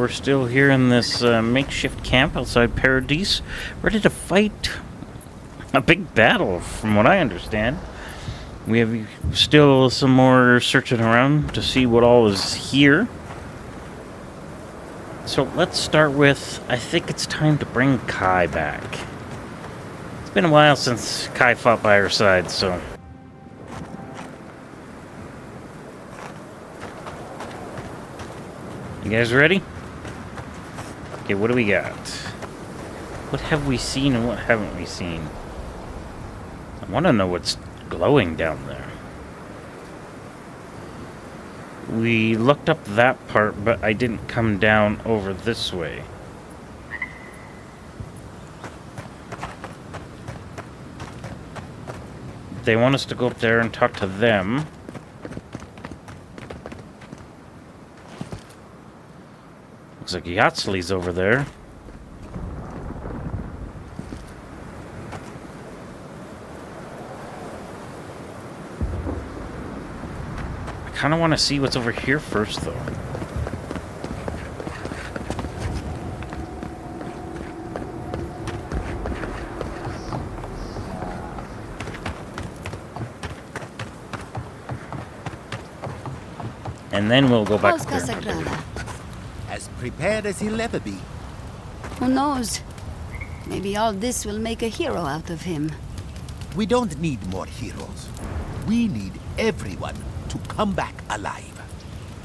we're still here in this makeshift camp outside Paradise, ready to fight a big battle, from what I understand. We have still some more searching around to see what all is here. So let's start with, I think it's time to bring Kai back. It's been a while since Kai fought by her side, so... You guys ready? Okay, what do we got? What have we seen and what haven't we seen? I want to know what's glowing down there. We looked up that part, but I didn't come down over this way. They want us to go up there and talk to them. Looks like Yatsli's over there. I kind of want to see what's over here first, though. And then we'll go back there. As prepared as he'll ever be. Who knows? Maybe all this will make a hero out of him. We don't need more heroes. We need everyone to come back alive.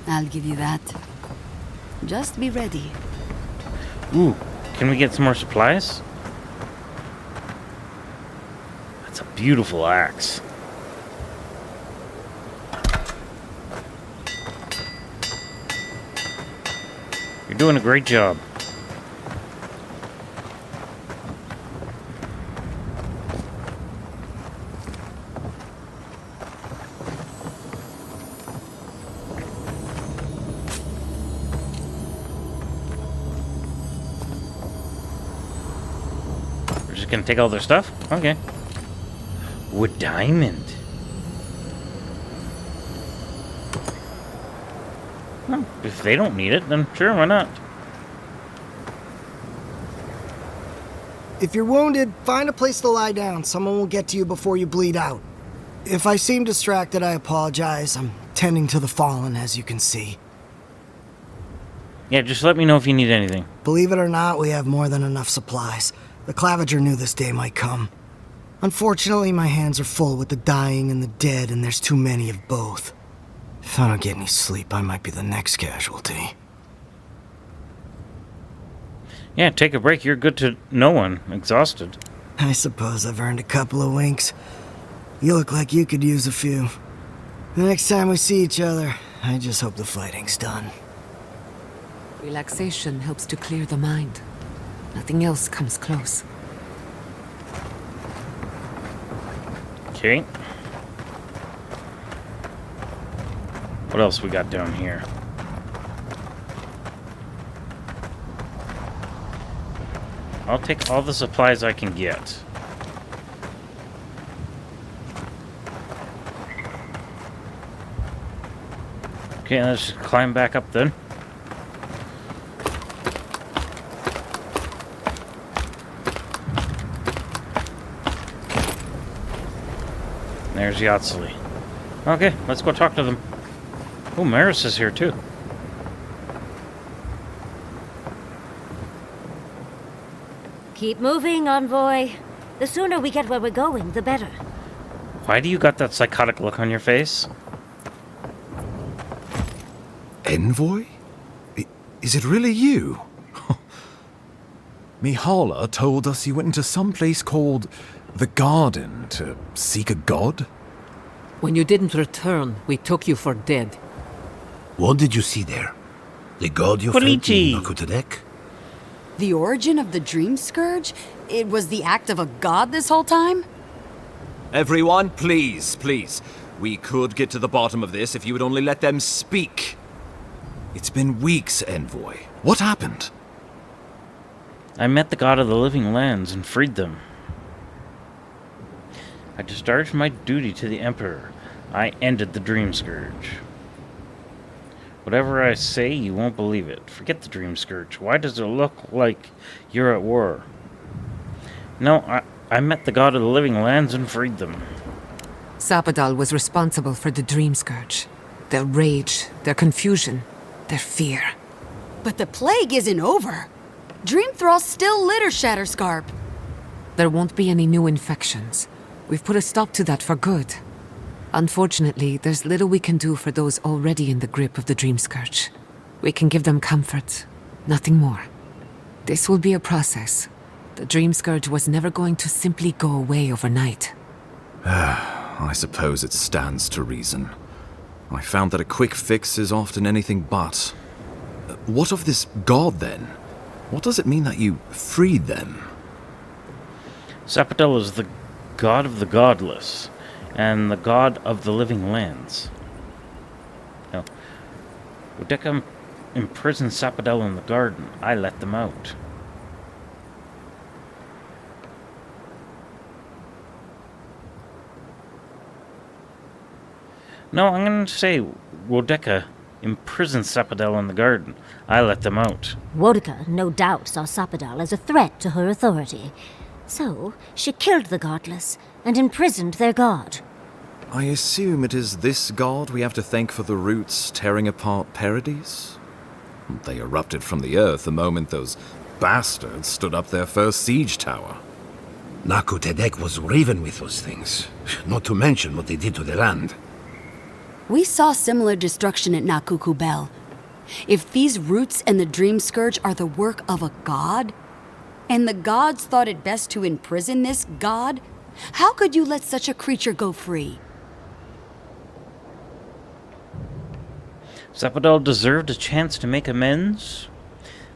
I'll give you that. Just be ready. Ooh, can we get some more supplies? That's a beautiful axe. You're doing a great job. We're just gonna take all their stuff? Okay. Wood diamond. Well, if they don't need it, then sure, why not? If you're wounded, find a place to lie down. Someone will get to you before you bleed out. If I seem distracted, I apologize. I'm tending to the fallen, as you can see. Yeah, just let me know if you need anything. Believe it or not, we have more than enough supplies. The Clavager knew this day might come. Unfortunately, my hands are full with the dying and the dead, and there's too many of both. If I don't get any sleep, I might be the next casualty. Yeah, take a break. You're good to no one. Exhausted. I suppose I've earned a couple of winks. You look like you could use a few. The next time we see each other, I just hope the fighting's done. Relaxation helps to clear the mind. Nothing else comes close. Okay. What else we got down here? I'll take all the supplies I can get. Okay, let's just climb back up then. There's Yatsli. Okay, let's go talk to them. Oh, Maris is here too. Keep moving, envoy. The sooner we get where we're going, the better. Why do you got that psychotic look on your face? Envoy? Is it really you? Mihala told us you went into some place called the Garden to seek a god? When you didn't return, we took you for dead. What did you see there? The god you Polici. fed in Nakutadek? The origin of the Dream Scourge? It was the act of a god this whole time? Everyone, please, please. We could get to the bottom of this if you would only let them speak. It's been weeks, Envoy. What happened? I met the god of the living lands and freed them. I discharged my duty to the Emperor. I ended the Dream Scourge. Whatever I say, you won't believe it. Forget the Dream Scourge. Why does it look like you're at war? No, I met the god of the living lands and freed them. Sapadal was responsible for the Dream Scourge. Their rage, their confusion, their fear. But the plague isn't over. Dream thralls still litter Shatterscarp. There won't be any new infections. We've put a stop to that for good. Unfortunately, there's little we can do for those already in the grip of the Dream Scourge. We can give them comfort, nothing more. This will be a process. The Dream Scourge was never going to simply go away overnight. I suppose it stands to reason. I found that a quick fix is often anything but. What of this god, then? What does it mean that you freed them? Sapadal is the god of the godless, and the god of the living lands. Now, Wodeka imprisoned Sapadal in the garden. I let them out. No, I'm going to say Wodeka imprisoned Sapadal in the garden. I let them out. Wodeka, no doubt, saw Sapadal as a threat to her authority. So, she killed the godless and imprisoned their god. I assume it is this god we have to thank for the roots tearing apart Paradise? They erupted from the earth the moment those bastards stood up their first siege tower. Naku Tedek was raven with those things, not to mention what they did to the land. We saw similar destruction at Nakuku Bell. If these roots and the Dream Scourge are the work of a god, and the gods thought it best to imprison this god, how could you let such a creature go free? Sapadal deserved a chance to make amends.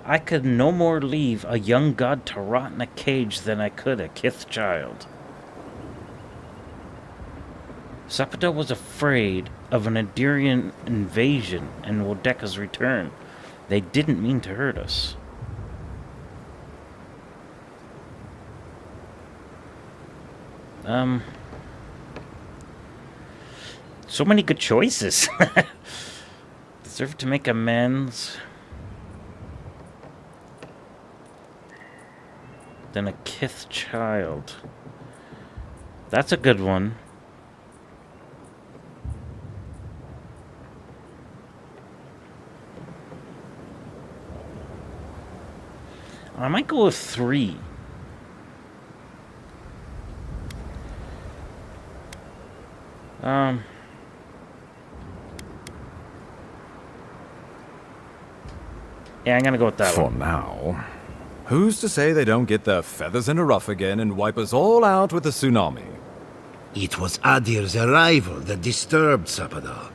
I could no more leave a young god to rot in a cage than I could a kith child. Sapadal was afraid of an Adirian invasion and Wodeka's return. They didn't mean to hurt us. So many good choices. Deserve to make amends. Then a kith child. That's a good one. I might go with 3. Yeah, I'm gonna go with that For one. now. Who's to say they don't get their feathers in a ruff again and wipe us all out with a tsunami? It was Adir's arrival that disturbed Sapadal.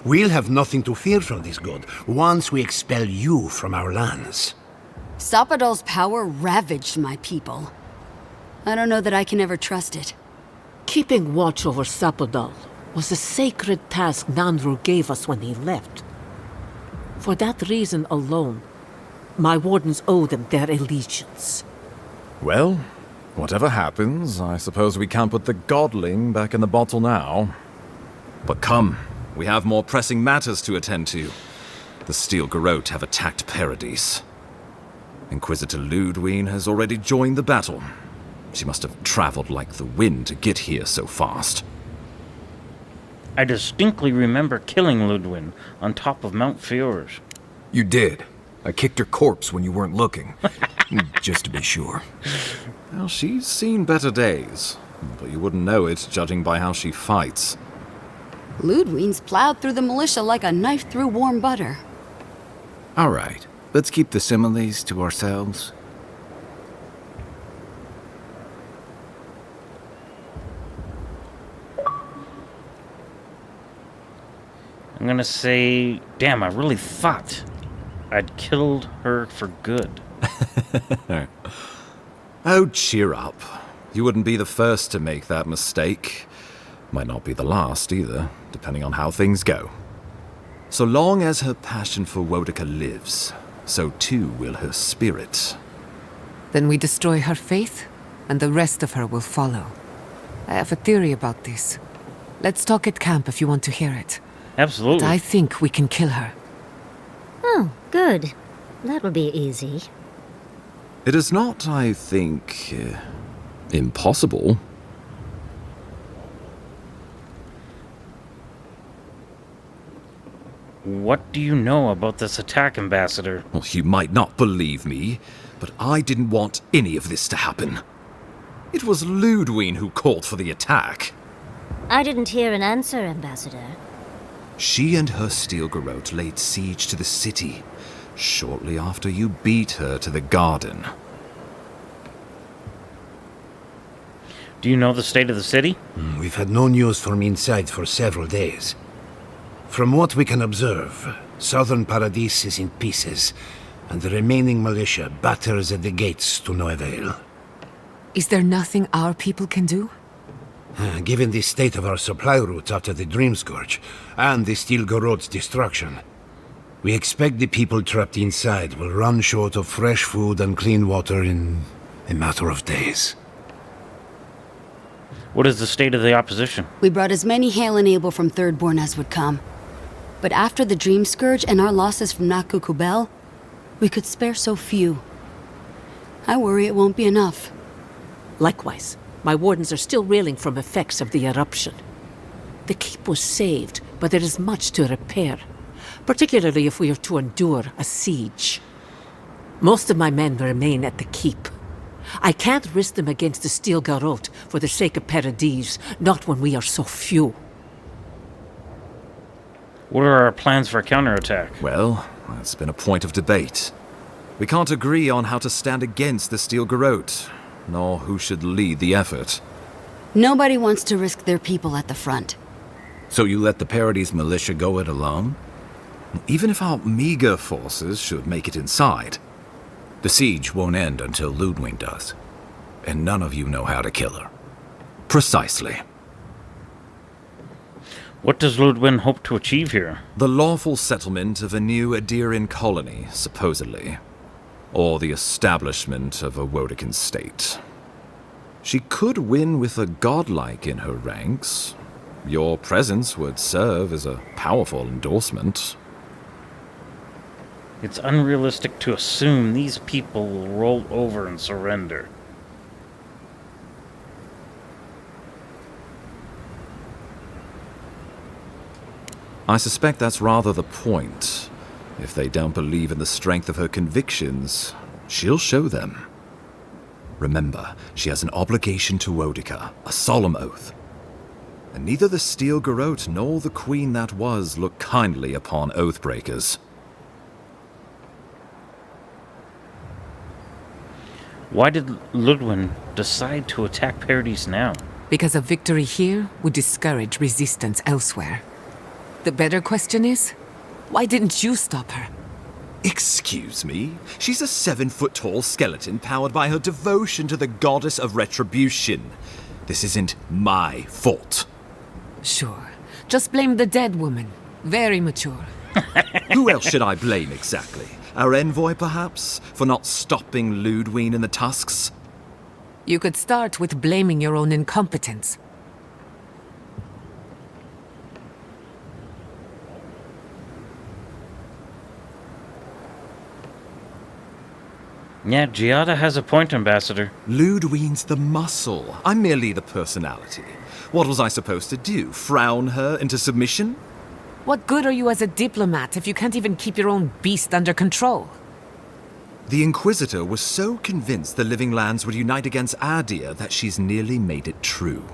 We'll have nothing to fear from this god once we expel you from our lands. Sapadal's power ravaged my people. I don't know that I can ever trust it. Keeping watch over Sapadal was a sacred task Nanru gave us when he left. For that reason alone, my wardens owe them their allegiance. Well, whatever happens, I suppose we can't put the godling back in the bottle now. But come, we have more pressing matters to attend to. The Steel Garrote have attacked Paradise. Inquisitor Ludwine has already joined the battle. She must have traveled like the wind to get here so fast. I distinctly remember killing Ludwin on top of Mount Fjord. You did. I kicked her corpse when you weren't looking. Just to be sure. Well, she's seen better days, but you wouldn't know it judging by how she fights. Ludwine's plowed through the militia like a knife through warm butter. All right. Let's keep the similes to ourselves. I'm gonna say, damn, I really thought I'd killed her for good. Oh, cheer up. You wouldn't be the first to make that mistake. Might not be the last either, depending on how things go. So long as her passion for Wodeka lives, so too will her spirit. Then we destroy her faith, and the rest of her will follow. I have a theory about this. Let's talk at camp if you want to hear it. Absolutely. But I think we can kill her. Good. That will be easy. It is not, I think, impossible. What do you know about this attack, Ambassador? Well, you might not believe me, but I didn't want any of this to happen. It was Ludwine who called for the attack. I didn't hear an answer, Ambassador. She and her steel garrote laid siege to the city shortly after you beat her to the garden. Do you know the state of the city? We've had no news from inside for several days. From what we can observe, southern Paradis is in pieces, and the remaining militia batters at the gates to no avail. Is there nothing our people can do? Given the state of our supply routes after the Dream Scourge, and the Steel Garrote's destruction, we expect the people trapped inside will run short of fresh food and clean water in a matter of days. What is the state of the opposition? We brought as many Hale and Able from Thirdborn as would come. But after the Dream Scourge and our losses from Nakukubel, we could spare so few. I worry it won't be enough. Likewise, my wardens are still reeling from effects of the eruption. The keep was saved, but there is much to repair, particularly if we are to endure a siege. Most of my men remain at the keep. I can't risk them against the Steel Garrote for the sake of Paradis, not when we are so few. What are our plans for a counterattack? Well, that's been a point of debate. We can't agree on how to stand against the Steel Garrote, nor who should lead the effort. Nobody wants to risk their people at the front. So you let the Paradis militia go it alone? Even if our meager forces should make it inside. The siege won't end until Ludwine does. And none of you know how to kill her. Precisely. What does Ludwin hope to achieve here? The lawful settlement of a new Adirian colony, supposedly. Or the establishment of a Wodican state. She could win with a godlike in her ranks. Your presence would serve as a powerful endorsement. It's unrealistic to assume these people will roll over and surrender. I suspect that's rather the point. If they don't believe in the strength of her convictions, she'll show them. Remember, she has an obligation to Wodica, a solemn oath. And neither the Steel Garrote nor the Queen that was look kindly upon oathbreakers. Why did Ludwin decide to attack Paradis now? Because a victory here would discourage resistance elsewhere. The better question is, why didn't you stop her? Excuse me? She's a 7-foot-tall skeleton powered by her devotion to the goddess of retribution. This isn't my fault. Sure. Just blame the dead woman. Very mature. Who else should I blame exactly? Our envoy, perhaps? For not stopping Ludwine and the Tusks? You could start with blaming your own incompetence. Yeah, Giada has a point, Ambassador. Ludwine's the muscle. I'm merely the personality. What was I supposed to do? Frown her into submission? What good are you as a diplomat if you can't even keep your own beast under control? The Inquisitor was so convinced the Living Lands would unite against Adir that she's nearly made it true.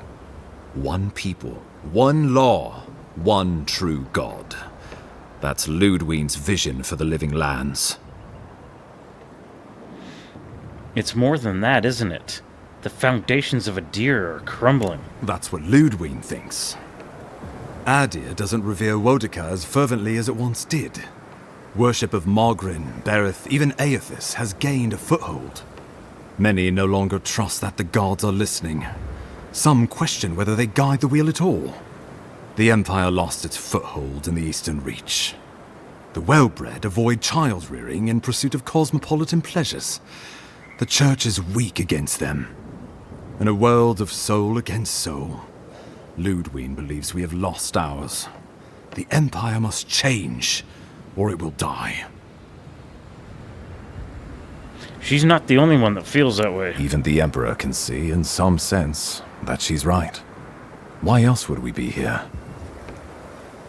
One people, one law, one true God. That's Ludwine's vision for the Living Lands. It's more than that, isn't it? The foundations of Adir are crumbling. That's what Ludwine thinks. Adir doesn't revere Wodica as fervently as it once did. Worship of Mogrin, Berith, even Aethys has gained a foothold. Many no longer trust that the gods are listening. Some question whether they guide the wheel at all. The Empire lost its foothold in the Eastern Reach. The well-bred avoid child-rearing in pursuit of cosmopolitan pleasures. The Church is weak against them. In a world of soul against soul, Ludwine believes we have lost ours. The Empire must change, or it will die. She's not the only one that feels that way. Even the Emperor can see, in some sense, that she's right. Why else would we be here?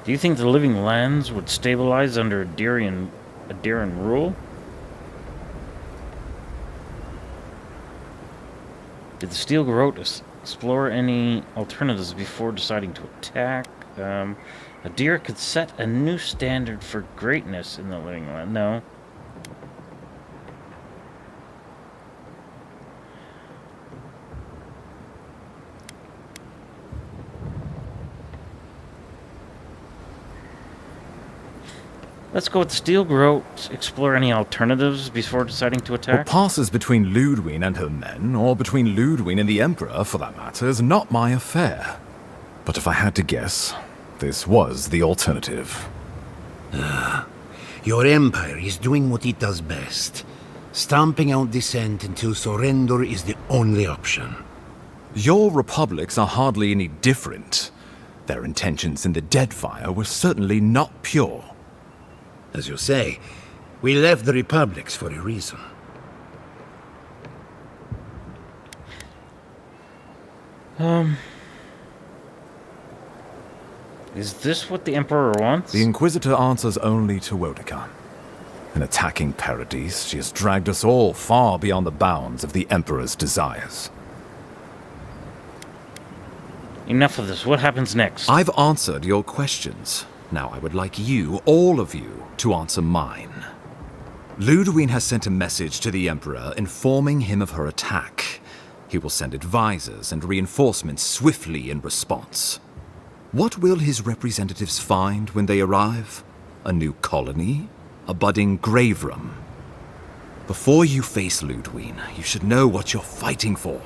Do you think the living lands would stabilize under Adirian rule? Did the Steel Garrote explore any alternatives before deciding to attack? Adir could set a new standard for greatness in the living land. No. Let's go with Steel Garrote. Explore any alternatives before deciding to attack. What passes between Ludwine and her men, or between Ludwine and the Emperor, for that matter, is not my affair. But if I had to guess, this was the alternative. Your empire is doing what it does best. Stamping out dissent until surrender is the only option. Your republics are hardly any different. Their intentions in the Deadfire were certainly not pure. As you say, we left the republics for a reason. Is this what the Emperor wants? The Inquisitor answers only to Wodeka. In attacking Paradise, she has dragged us all far beyond the bounds of the Emperor's desires. Enough of this. What happens next? I've answered your questions. Now I would like you, all of you, to answer mine. Ludwine has sent a message to the Emperor informing him of her attack. He will send advisors and reinforcements swiftly in response. What will his representatives find when they arrive? A new colony? A budding grave room? Before you face Ludwine, you should know what you're fighting for.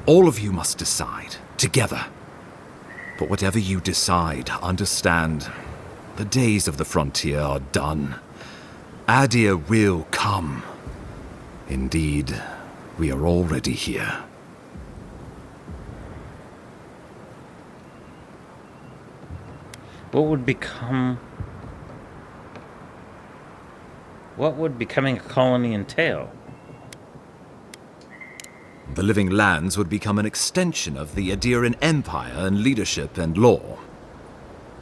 All of you must decide, together. But whatever you decide, understand, the days of the frontier are done. Adir will come. Indeed, we are already here. What would becoming a colony entail? The living lands would become an extension of the Adiran Empire in leadership and law.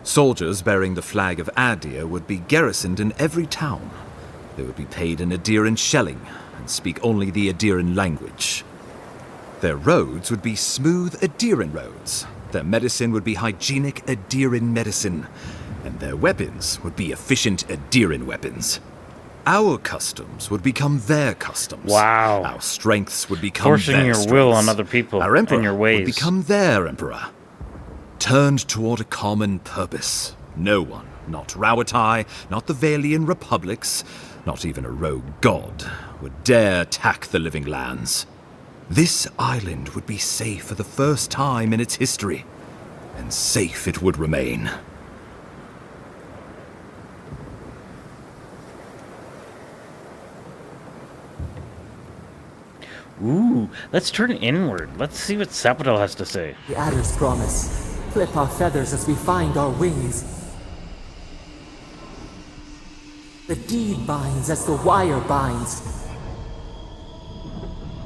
Soldiers bearing the flag of Adir would be garrisoned in every town. They would be paid in Adiran shelling and speak only the Adiran language. Their roads would be smooth Adiran roads. Their medicine would be hygienic Adiran medicine. And their weapons would be efficient Adiran weapons. Our customs would become their customs. Wow. Our strengths would become Forcing their your strengths. will on other people Our emperor and your ways. would become their emperor. Turned toward a common purpose. No one, not Rawatai, not the Valian republics, not even a rogue god, would dare attack the living lands. This island would be safe for the first time in its history, and safe it would remain. Ooh, let's turn inward. Let's see what Sapodal has to say. The adder's promise. Flip our feathers as we find our wings. The deed binds as the wire binds.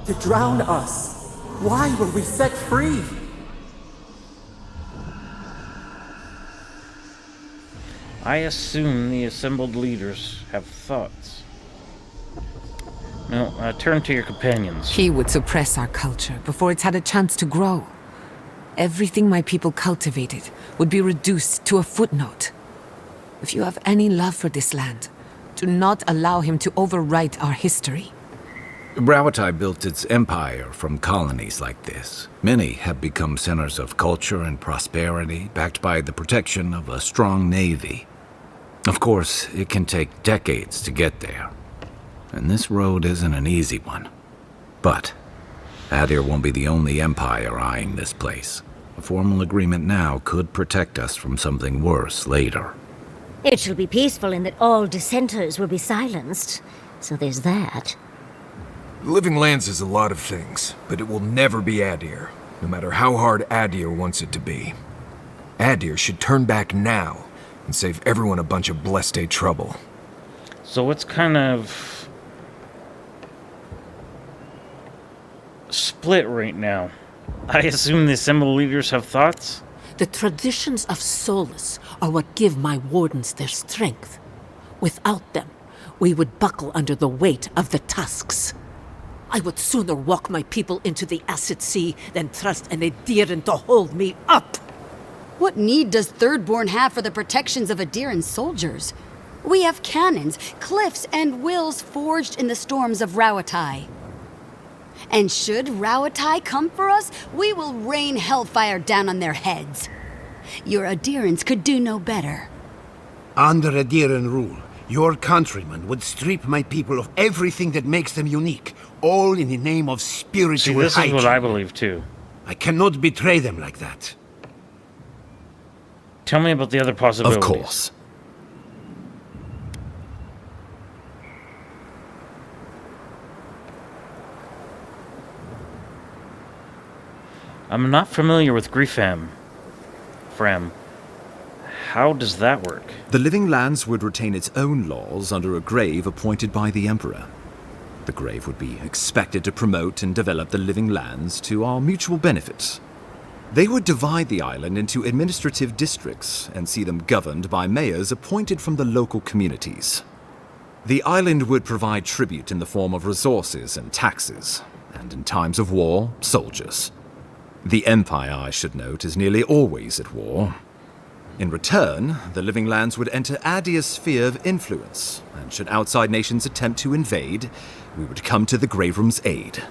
To drown us. Why were we set free? I assume the assembled leaders have thoughts. No, turn to your companions. He would suppress our culture before it's had a chance to grow. Everything my people cultivated would be reduced to a footnote. If you have any love for this land, do not allow him to overwrite our history. Rawatai built its empire from colonies like this. Many have become centers of culture and prosperity, backed by the protection of a strong navy. Of course, it can take decades to get there. And this road isn't an easy one. But Adir won't be the only empire eyeing this place. A formal agreement now could protect us from something worse later. It shall be peaceful in that all dissenters will be silenced. So there's that. Living Lands is a lot of things, but it will never be Adir, no matter how hard Adir wants it to be. Adir should turn back now and save everyone a bunch of blessed day trouble. So what's kind of split right now. I assume the assembled leaders have thoughts? The traditions of solace are what give my wardens their strength. Without them, we would buckle under the weight of the tusks. I would sooner walk my people into the acid sea than trust an Adiran to hold me up. What need does Thirdborn have for the protections of Adiran soldiers? We have cannons, cliffs, and wills forged in the storms of Rauatai. And should Rauatai come for us, we will rain hellfire down on their heads. Your Adirans could do no better. Under Adiran rule, your countrymen would strip my people of everything that makes them unique, all in the name of spiritual See, this hygiene. is what I believe too. I cannot betray them like that. Tell me about the other possibilities. Of course. I'm not familiar with Griefam. Frem. How does that work? The Living Lands would retain its own laws under a grave appointed by the Emperor. The grave would be expected to promote and develop the Living Lands to our mutual benefit. They would divide the island into administrative districts and see them governed by mayors appointed from the local communities. The island would provide tribute in the form of resources and taxes, and in times of war, soldiers. The Empire, I should note, is nearly always at war. In return, the Living Lands would enter Adir's sphere of influence, and should outside nations attempt to invade, we would come to the Grave Room's aid.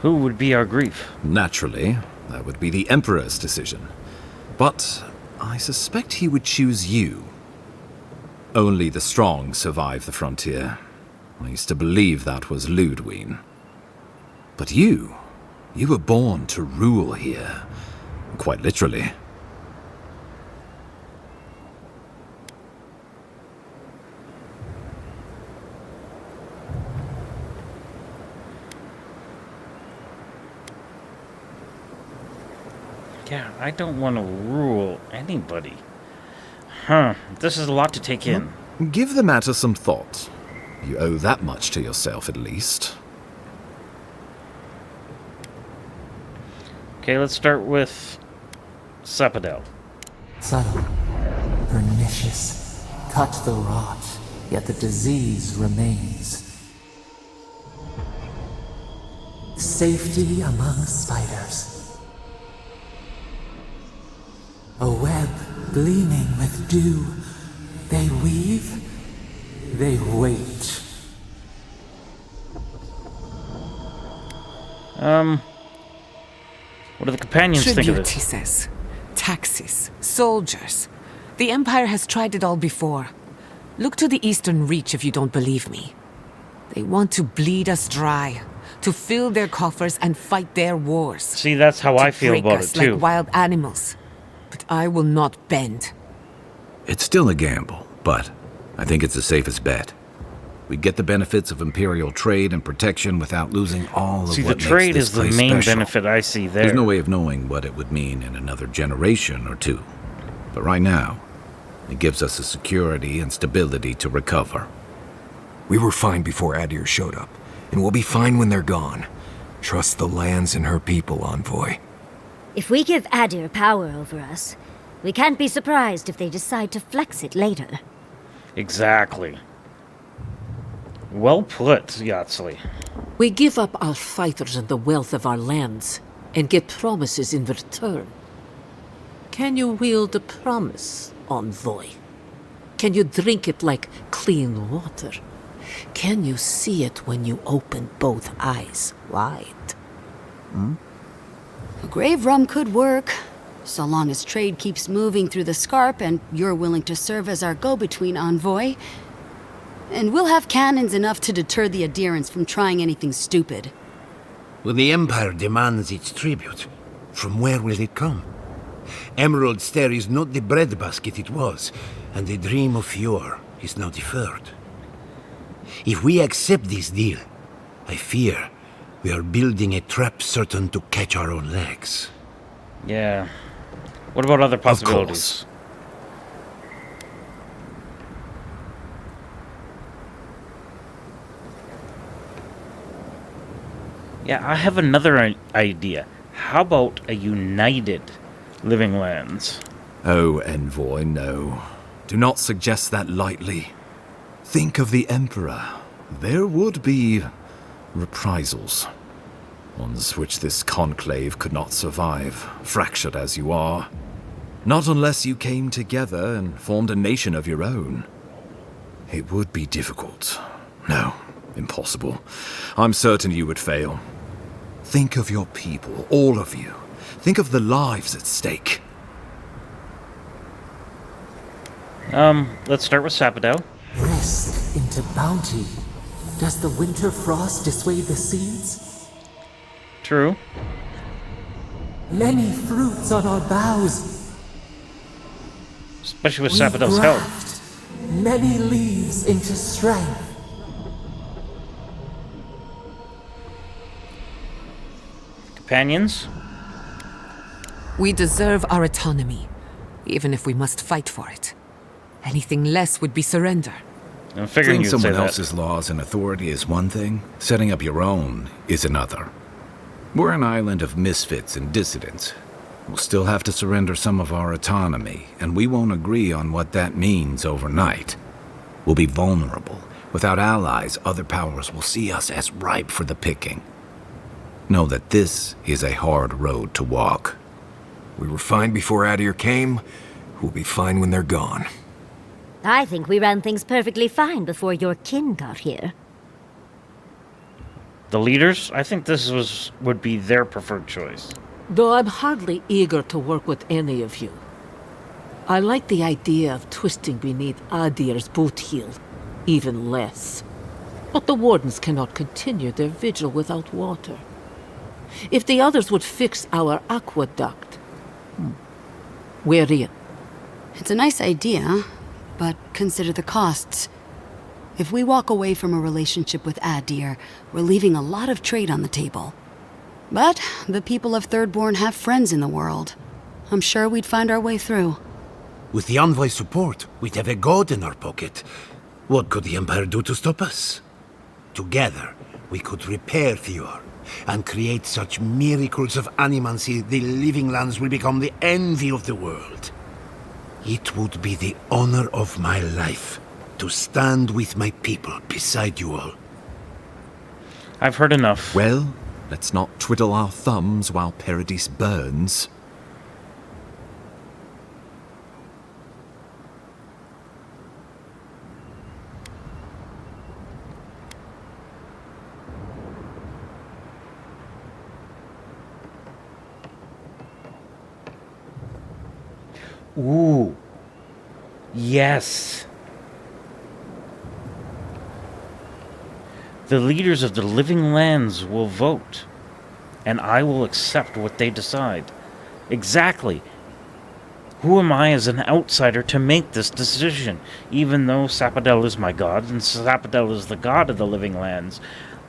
Who would be our grief? Naturally, that would be the Emperor's decision. But I suspect he would choose you. Only the strong survive the frontier. I used to believe that was Ludwig. But you were born to rule here. Quite literally. Yeah, I don't want to rule anybody. Huh, this is a lot to take in. Give the matter some thought. You owe that much to yourself, at least. Okay, let's start with Sapodel. Subtle, pernicious, touch the rot, yet the disease remains. Safety among spiders. A web gleaming with dew. They weave, they wait. What do the companions think of Tribute, he this? says. Taxes, soldiers. The Empire has tried it all before. Look to the Eastern Reach if you don't believe me. They want to bleed us dry, to fill their coffers and fight their wars. See, that's how I feel break about it us too. like wild animals. But I will not bend. It's still a gamble, but I think it's the safest bet. We get the benefits of Imperial trade and protection without losing all of See, the what trade makes is this the place main special. benefit I see there. There's no way of knowing what it would mean in another generation or two. But right now, it gives us the security and stability to recover. We were fine before Adir showed up, and we'll be fine when they're gone. Trust the lands and her people, Envoy. If we give Adir power over us, we can't be surprised if they decide to flex it later. Exactly. Well put, Yatsley. We give up our fighters and the wealth of our lands, and get promises in return. Can you wield a promise, Envoy? Can you drink it like clean water? Can you see it when you open both eyes wide? A grave rum could work, so long as trade keeps moving through the Scarp and you're willing to serve as our go-between, Envoy. And we'll have cannons enough to deter the Adirans from trying anything stupid. When the Empire demands its tribute, from where will it come? Emerald Stair is not the breadbasket it was, and the dream of Fjord is now deferred. If we accept this deal, I fear we are building a trap certain to catch our own legs. Yeah. What about other possibilities? Yeah, I have another idea. How about a united Living Lands? Oh, Envoy, no. Do not suggest that lightly. Think of the Emperor. There would be reprisals. Ones which this conclave could not survive, fractured as you are. Not unless you came together and formed a nation of your own. It would be difficult. No, impossible. I'm certain you would fail. Think of your people, all of you. Think of the lives at stake. Let's start with Sapodel. Rest into bounty. Does the winter frost dissuade the seeds? True. Many fruits on our boughs. Especially with We Sapodel's help. graft many leaves into strength. Companions? We deserve our autonomy, even if we must fight for it. Anything less would be surrender. I'm figuring Doing you'd say someone that. else's laws and authority is one thing. Setting up your own is another. We're an island of misfits and dissidents. We'll still have to surrender some of our autonomy, and we won't agree on what that means overnight. We'll be vulnerable. Without allies, other powers will see us as ripe for the picking. Know that this is a hard road to walk. We were fine before Adir came. We'll be fine when they're gone. I think we ran things perfectly fine before your kin got here. The leaders? I think this would be their preferred choice. Though I'm hardly eager to work with any of you. I like the idea of twisting beneath Adir's boot heel, even less. But the wardens cannot continue their vigil without water. If the others would fix our aqueduct, we're in. It's a nice idea, but consider the costs. If we walk away from a relationship with Adir, we're leaving a lot of trade on the table. But the people of Thirdborn have friends in the world. I'm sure we'd find our way through. With the Envoy's support, we'd have a god in our pocket. What could the Empire do to stop us? Together, we could repair Fjord and create such miracles of animancy the Living Lands will become the envy of the world. It would be the honor of my life to stand with my people beside you all. I've heard enough. Well, let's not twiddle our thumbs while Paradise burns. Ooh. Yes. The leaders of the Living Lands will vote, and I will accept what they decide. Exactly. Who am I as an outsider to make this decision? Even though Sapodel is my god, and Sapodel is the god of the Living Lands,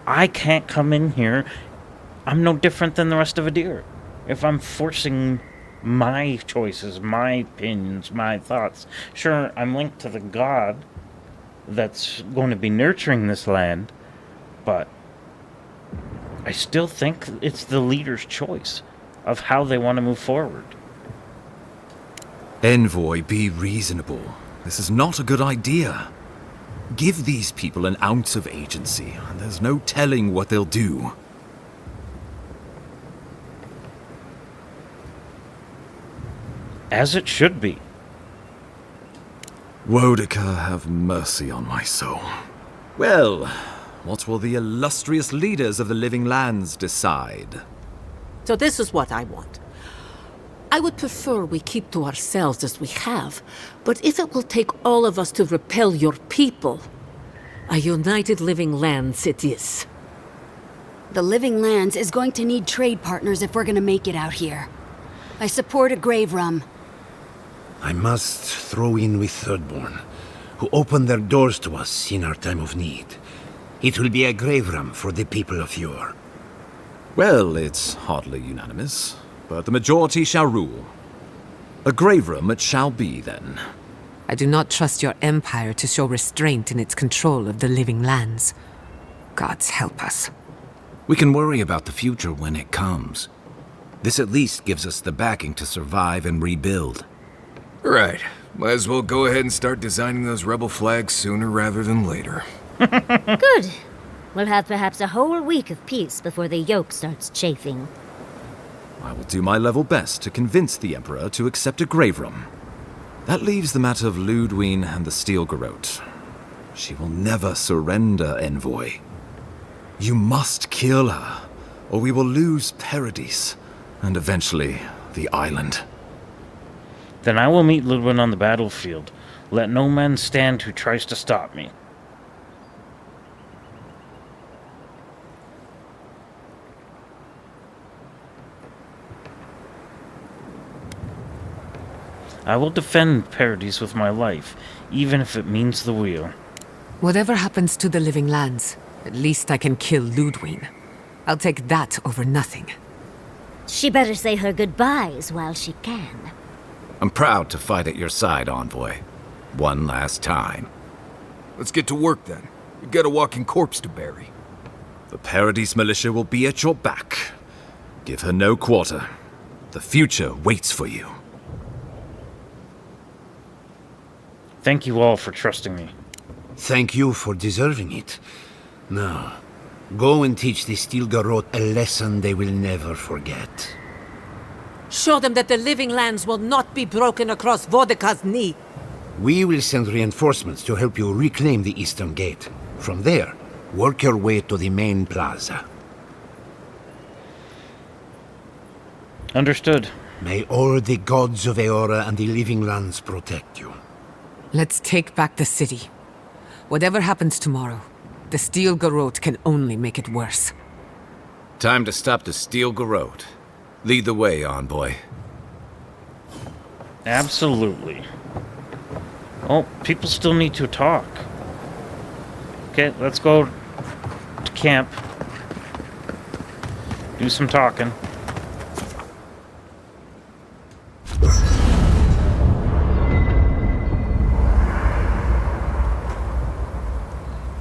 I can't come in here. I'm no different than the rest of Adir. If I'm forcing my choices, my opinions, my thoughts. Sure, I'm linked to the god that's going to be nurturing this land, but I still think it's the leader's choice of how they want to move forward. Envoy, be reasonable. This is not a good idea. Give these people an ounce of agency, and there's no telling what they'll do. As it should be. Wodeka, have mercy on my soul. Well, what will the illustrious leaders of the Living Lands decide? So this is what I want. I would prefer we keep to ourselves as we have, but if it will take all of us to repel your people, a united Living Lands it is. The Living Lands is going to need trade partners if we're going to make it out here. I support a grave rum. I must throw in with Thirdborn, who opened their doors to us in our time of need. It will be a grave rum for the people of Fjord. Well, it's hardly unanimous, but the majority shall rule. A grave room it shall be, then. I do not trust your empire to show restraint in its control of the Living Lands. Gods help us. We can worry about the future when it comes. This at least gives us the backing to survive and rebuild. Right. Might as well go ahead and start designing those rebel flags sooner rather than later. Good. We'll have perhaps a whole week of peace before the yoke starts chafing. I will do my level best to convince the Emperor to accept a grave room. That leaves the matter of Ludwine and the Steel Garrote. She will never surrender, Envoy. You must kill her, or we will lose Paradis, and eventually the island. Then I will meet Ludwin on the battlefield. Let no man stand who tries to stop me. I will defend Paradis with my life, even if it means the wheel. Whatever happens to the living lands, at least I can kill Ludwine. I'll take that over nothing. She better say her goodbyes while she can. I'm proud to fight at your side, Envoy. One last time. Let's get to work then. We've got a walking corpse to bury. The Paradis militia will be at your back. Give her no quarter. The future waits for you. Thank you all for trusting me. Thank you for deserving it. Now, go and teach the Steel Garrote a lesson they will never forget. Show them that the living lands will not be broken across Vodka's knee. We will send reinforcements to help you reclaim the Eastern Gate. From there, work your way to the main plaza. Understood. May all the gods of Eora and the living lands protect you. Let's take back the city. Whatever happens tomorrow, the Steel Garrote can only make it worse. Time to stop the Steel Garrote. Lead the way, Envoy. Absolutely. Oh, people still need to talk. Okay, let's go to camp. Do some talking.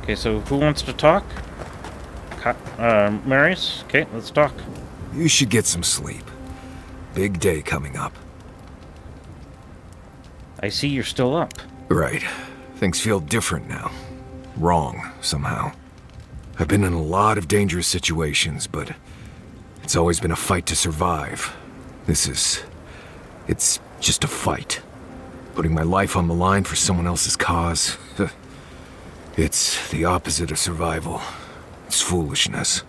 Okay, so who wants to talk? Marius? Okay, let's talk. You should get some sleep. Big day coming up. I see you're still up. Right. Things feel different now. Wrong, somehow. I've been in a lot of dangerous situations, but it's always been a fight to survive. It's just a fight. Putting my life on the line for someone else's cause. It's the opposite of survival. It's foolishness.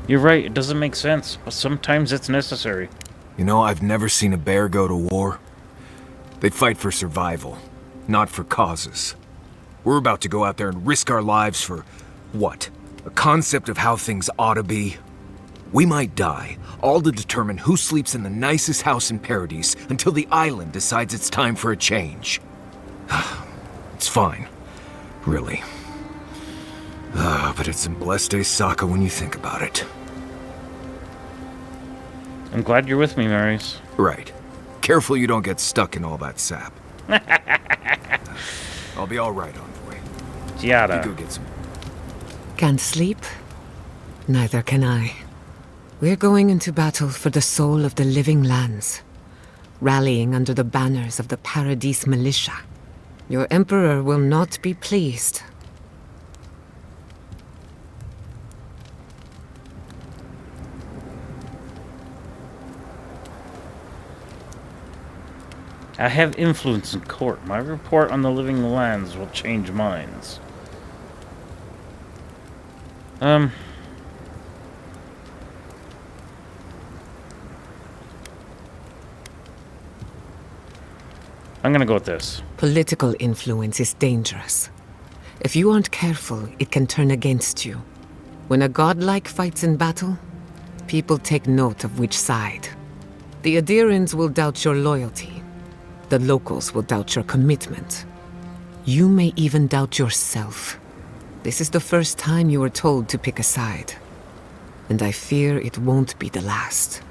You're right, it doesn't make sense, but sometimes it's necessary. You know, I've never seen a bear go to war. They fight for survival, not for causes. We're about to go out there and risk our lives for what? A concept of how things ought to be? We might die, all to determine who sleeps in the nicest house in Paradis until the island decides it's time for a change. It's fine, really. But it's some blessed day Sokka when you think about it. I'm glad you're with me, Marius. Right. Careful you don't get stuck in all that sap. I'll be all right, Envoy. Giada. You go get some. Can't sleep? Neither can I. We're going into battle for the soul of the living lands, rallying under the banners of the Paradis militia. Your Emperor will not be pleased. I have influence in court. My report on the living lands will change minds. I'm gonna go with this. Political influence is dangerous. If you aren't careful, it can turn against you. When a godlike fights in battle, people take note of which side. The Adirans will doubt your loyalty. The locals will doubt your commitment. You may even doubt yourself. This is the first time you were told to pick a side. And I fear it won't be the last.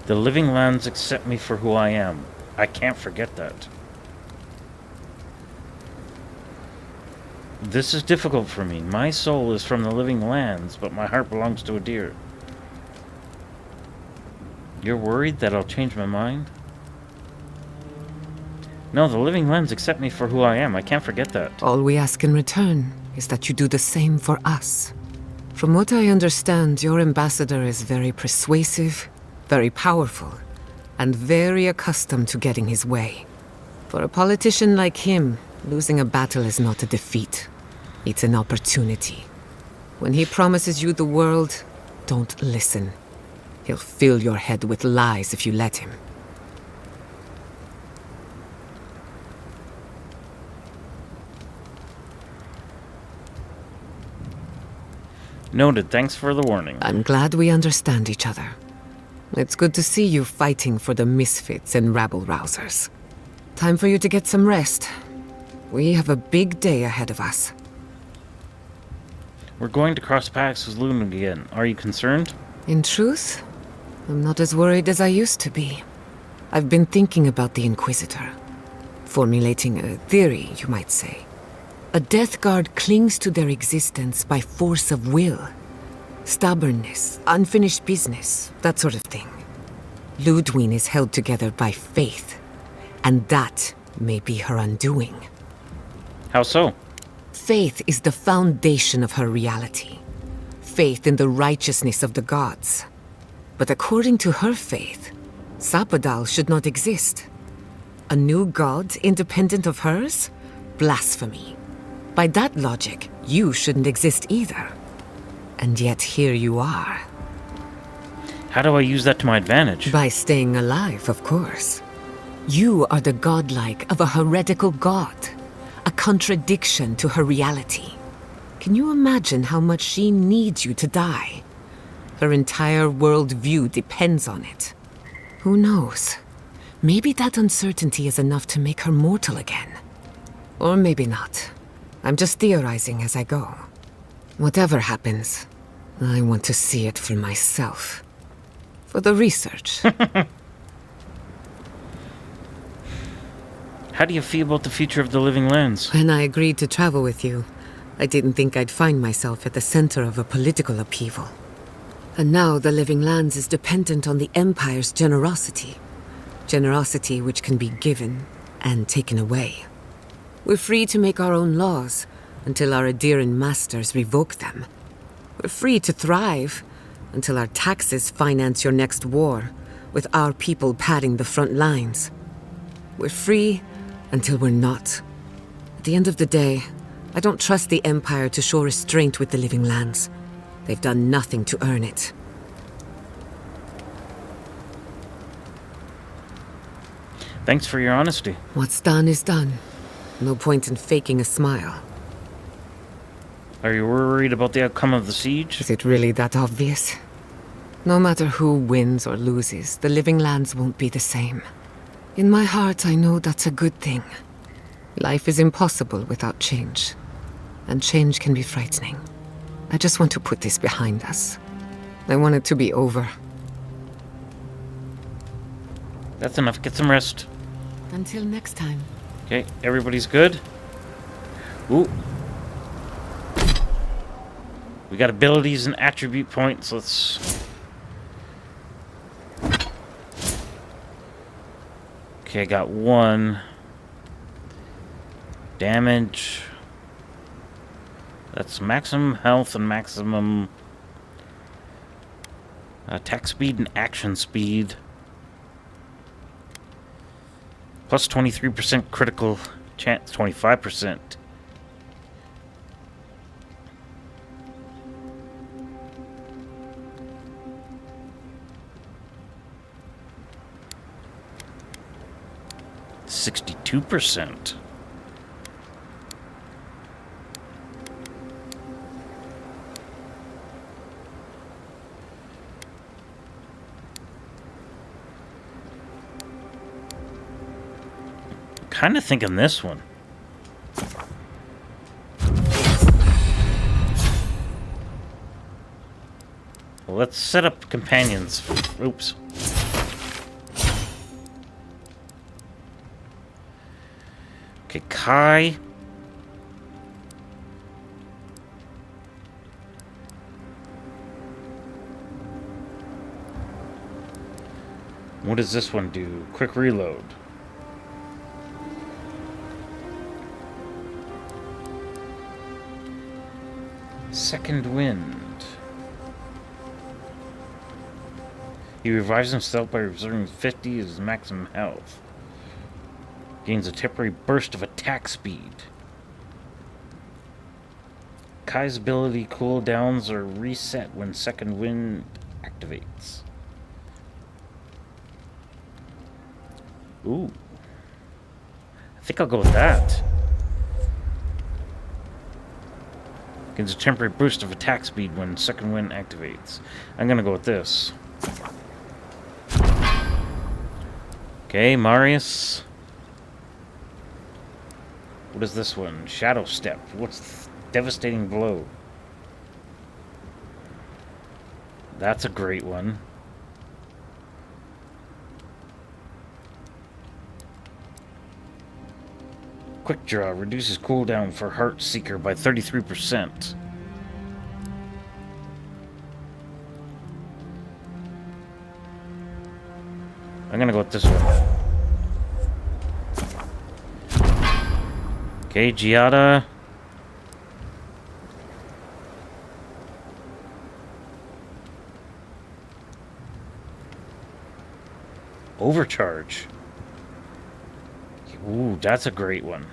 The living lands accept me for who I am. I can't forget that. This is difficult for me. My soul is from the living lands, but my heart belongs to a deer. You're worried that I'll change my mind? No, the living lands accept me for who I am. I can't forget that. All we ask in return is that you do the same for us. From what I understand, your ambassador is very persuasive, very powerful, and very accustomed to getting his way. For a politician like him, losing a battle is not a defeat. It's an opportunity. When he promises you the world, don't listen. He'll fill your head with lies if you let him. Noted. Thanks for the warning. I'm glad we understand each other. It's good to see you fighting for the misfits and rabble-rousers. Time for you to get some rest. We have a big day ahead of us. We're going to cross paths with Loon again. Are you concerned? In truth, I'm not as worried as I used to be. I've been thinking about the Inquisitor. Formulating a theory, you might say. A Death Guard clings to their existence by force of will. Stubbornness, unfinished business, that sort of thing. Ludwig is held together by faith, and that may be her undoing. How so? Faith is the foundation of her reality. Faith in the righteousness of the gods. But according to her faith, Sapadal should not exist. A new god independent of hers? Blasphemy. By that logic, you shouldn't exist either. And yet here you are. How do I use that to my advantage? By staying alive, of course. You are the godlike of a heretical god. A contradiction to her reality. Can you imagine how much she needs you to die? Her entire worldview depends on it. Who knows? Maybe that uncertainty is enough to make her mortal again. Or maybe not. I'm just theorizing as I go. Whatever happens, I want to see it for myself. For the research. How do you feel about the future of the living lands? When I agreed to travel with you, I didn't think I'd find myself at the center of a political upheaval. And now the living lands is dependent on the Empire's generosity. Generosity which can be given and taken away. We're free to make our own laws until our Adiran masters revoke them. We're free to thrive until our taxes finance your next war, with our people padding the front lines. We're free until we're not. At the end of the day, I don't trust the Empire to show restraint with the living lands. They've done nothing to earn it. Thanks for your honesty. What's done is done. No point in faking a smile. Are you worried about the outcome of the siege? Is it really that obvious? No matter who wins or loses, the living lands won't be the same. In my heart, I know that's a good thing. Life is impossible without change. And change can be frightening. I just want to put this behind us. I want it to be over. That's enough. Get some rest. Until next time. Okay, everybody's good? Ooh. We got abilities and attribute points. Let's... Okay, I got one. Damage. That's maximum health and maximum attack speed and action speed. Plus 23% critical chance, 25%. %62%. Kind of thinking this one. Well, let's set up companions. Oops. Okay, Kai. What does this one do? Quick reload. Second wind. He revives himself by reserving 50 as his maximum health. Gains a temporary burst of attack speed. Kai's ability cooldowns are reset when second wind activates. Ooh. I think I'll go with that. Gains a temporary boost of attack speed when second wind activates. I'm gonna go with this. Okay, Marius. What is this one? Shadow Step. What's devastating blow? That's a great one. Quick Draw reduces cooldown for Heart Seeker by 33%. I'm gonna go with this one. Okay, Giada. Overcharge. Ooh, that's a great one.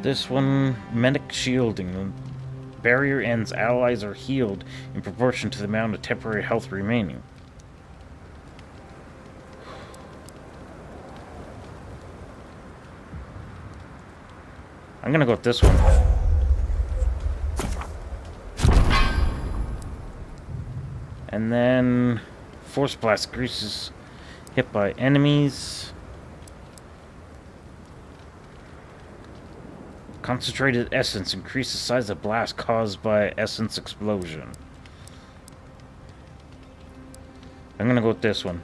This one, Medic Shielding. The barrier ends, allies are healed in proportion to the amount of temporary health remaining. I'm gonna go with this one. And then Force Blast increases hit by enemies. Concentrated Essence increases the size of blast caused by Essence explosion. I'm gonna go with this one.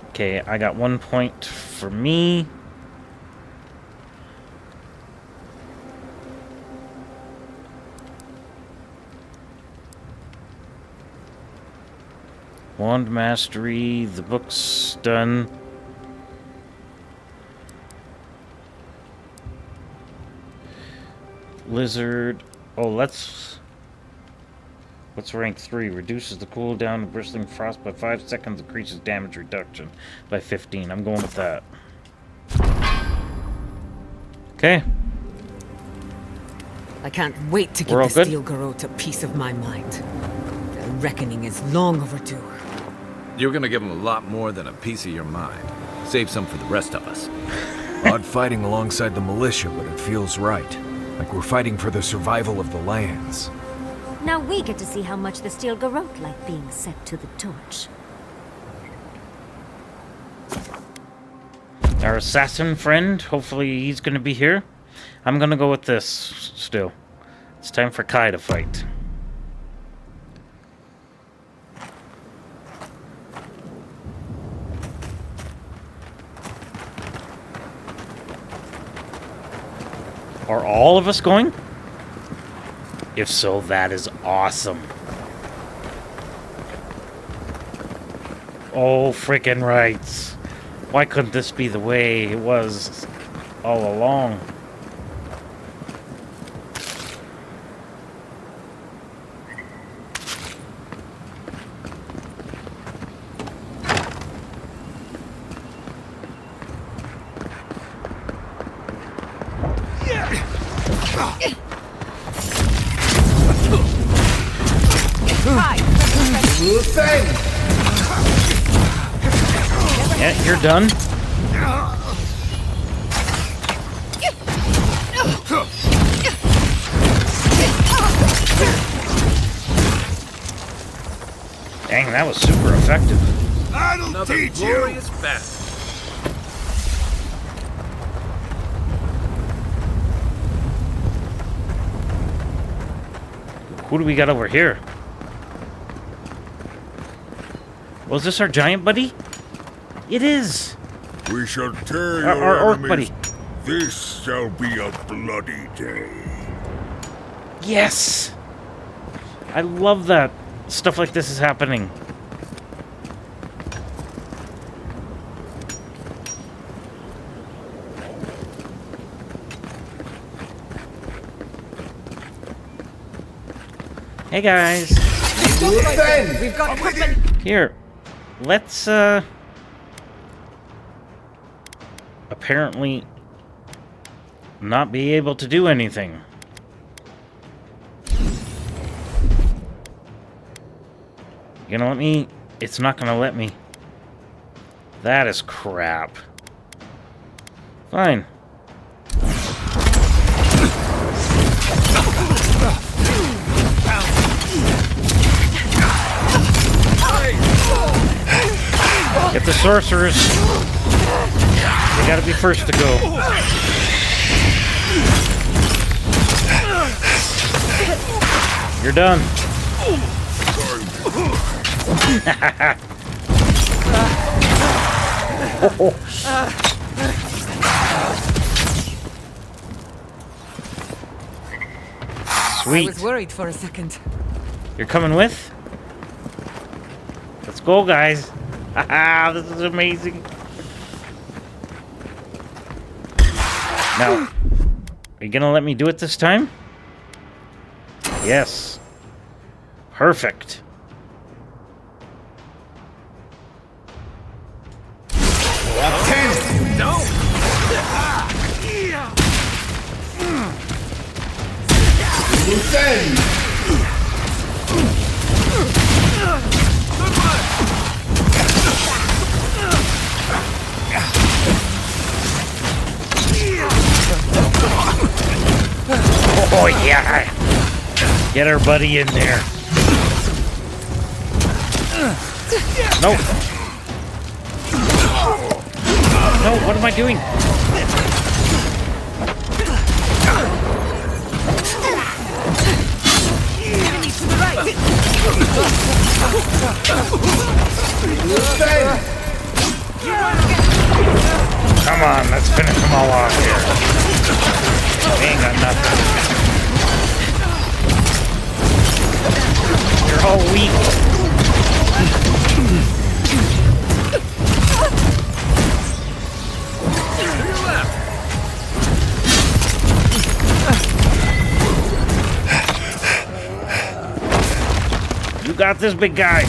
Okay, I got 1 point for me. Wand Mastery, the book's done. Lizard. Oh, let's... What's rank 3? Reduces the cooldown of Bristling Frost by 5 seconds, increases damage reduction by 15. I'm going with that. Okay. I can't wait to give the Steel Garrote a piece of my mind. The reckoning is long overdue. You're gonna give him a lot more than a piece of your mind. Save some for the rest of us. Odd fighting alongside the militia, but it feels right. Like we're fighting for the survival of the lands. Now we get to see how much the Steel Garrote like being set to the torch. Our assassin friend, hopefully he's gonna be here. I'm gonna go with this still. It's time for Kai to fight. Are all of us going? If so, that is awesome. Oh, freaking rights. Why couldn't this be the way it was all along? Yeah, you're done. Dang, that was super effective. Another glorious battle. Who do we got over here? Was this our giant buddy? It is. We shall tear Our your orc enemies. buddy. This shall be a bloody day. Yes! I love that stuff like this is happening. Hey guys. We've got company. Here. Let's apparently not be able to do anything. You gonna let me? It's not gonna let me. That is crap. Fine. Get the sorcerers. They gotta be first to go. You're done. Sweet. I was worried for a second. You're coming with? Let's go, guys. Haha, this is amazing. Now, are you gonna let me do it this time? Yes. Perfect. Oh yeah! Get our buddy in there. No. No, what am I doing? Come on, let's finish them all off here. We ain't got nothing. You're all weak. You got this, big guy.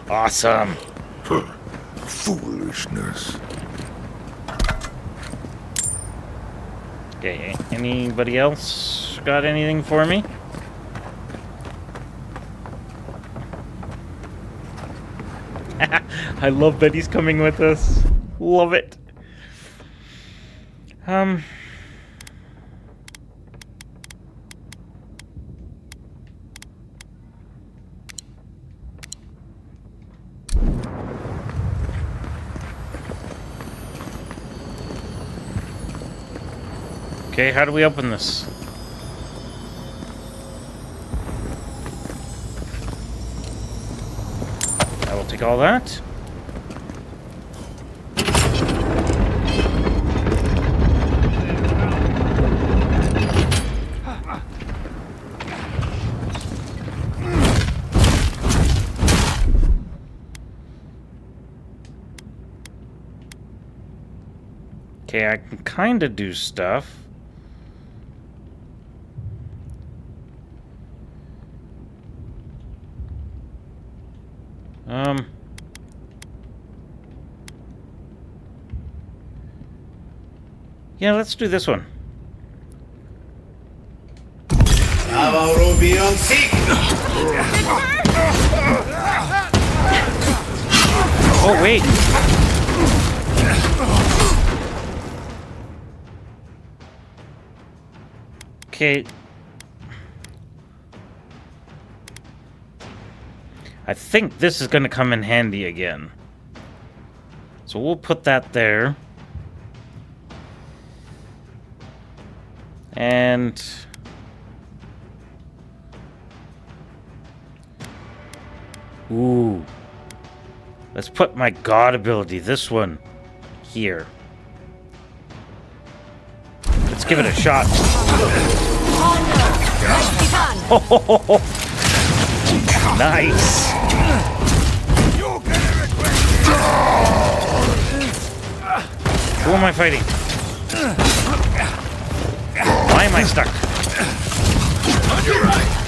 Awesome. Foolishness. Okay, anybody else got anything for me? I love that he's coming with us. Love it. Okay, how do we open this? I will take all that. Okay, I can kind of do stuff. Yeah, let's do this one. Oh, wait. Okay. I think this is going to come in handy again. So we'll put that there. And... Ooh. Let's put my god ability, this one, here. Let's give it a shot. Oh, nice. Who am I fighting? Why am I stuck? On your right.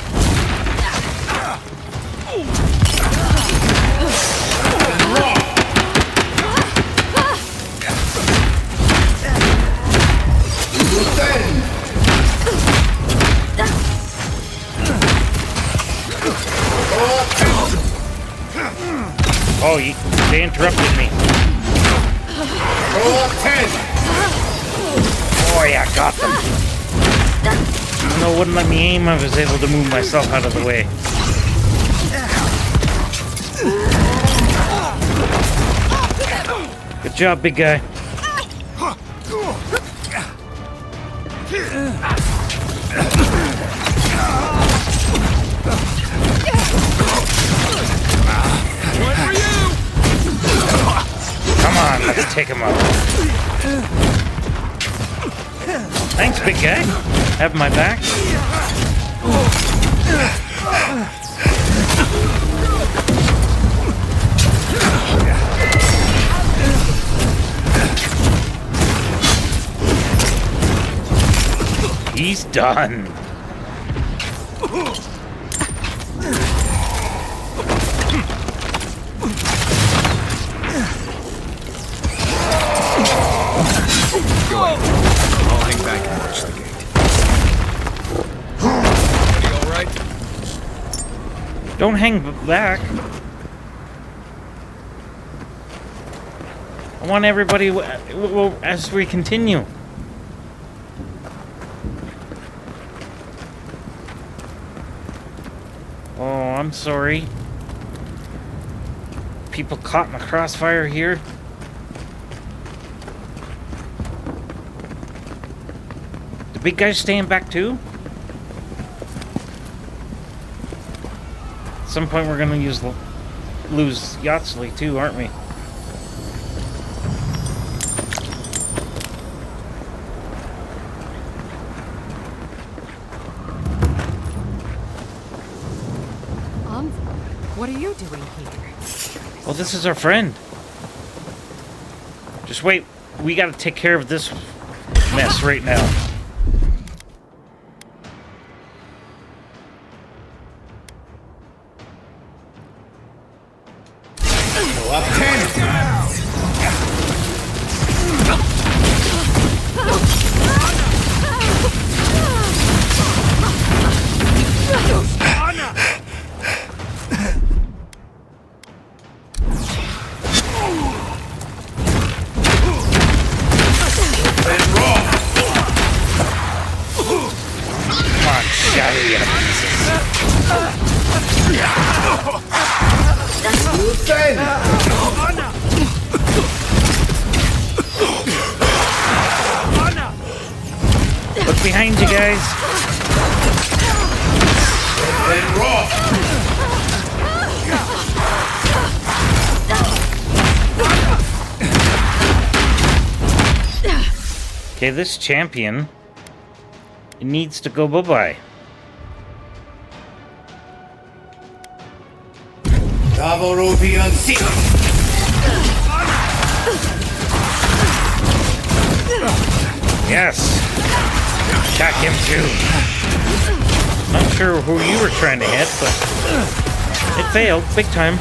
Oh, they interrupted me. Boy, I got them. Even though it wouldn't let me aim, I was able to move myself out of the way. Good job, big guy. Come on, let's take him out. Thanks, big guy. Have my back. He's done. I'll hang back and watch the gate. Everybody all right? Don't hang back. I want everybody as we continue. Oh, I'm sorry. People caught in the crossfire here. The big guy's staying back too? At some point we're gonna lose Yachtsley too, aren't we? What are you doing here? Well, this is our friend. Just wait. We gotta take care of this mess right now. Look behind you guys. Okay, this champion, it needs to go bye-bye. Yes. Attack him too. Not sure who you were trying to hit, but it failed big time.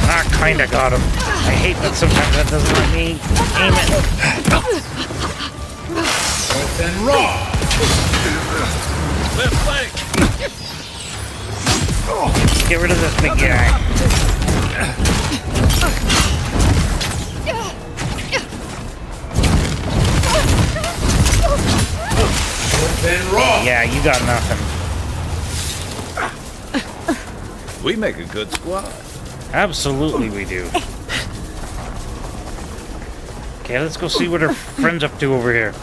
I kinda got him. I hate that sometimes that doesn't let me aim it. Then raw. Left leg. Get rid of this big guy. Yeah, you got nothing. We make a good squad. Absolutely we do. Okay, let's go see what our friend's up to over here.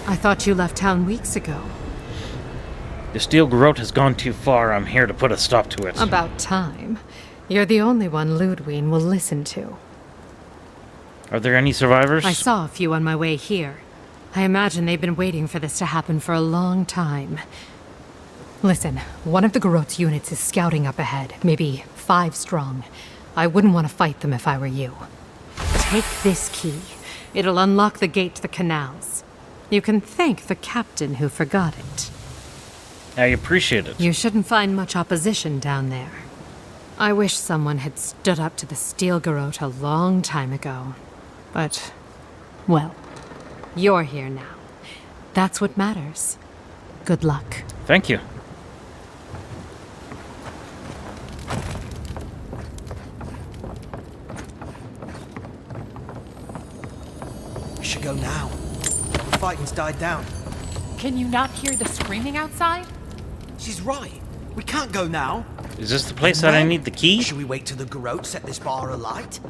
I thought you left town weeks ago. The steel garrote has gone too far. I'm here to put a stop to it. About time. You're the only one Ludwig will listen to. Are there any survivors? I saw a few on my way here. I imagine they've been waiting for this to happen for a long time. Listen, one of the garrote's units is scouting up ahead, maybe 5 strong. I wouldn't want to fight them if I were you. Take this key. It'll unlock the gate to the canals. You can thank the captain who forgot it. I appreciate it. You shouldn't find much opposition down there. I wish someone had stood up to the steel garrote a long time ago. But, well, you're here now. That's what matters. Good luck. Thank you. We should go now. The fighting's died down. Can you not hear the screaming outside? She's right. We can't go now. Is this the place that I need the key? Should we wait till the garrote set this bar alight?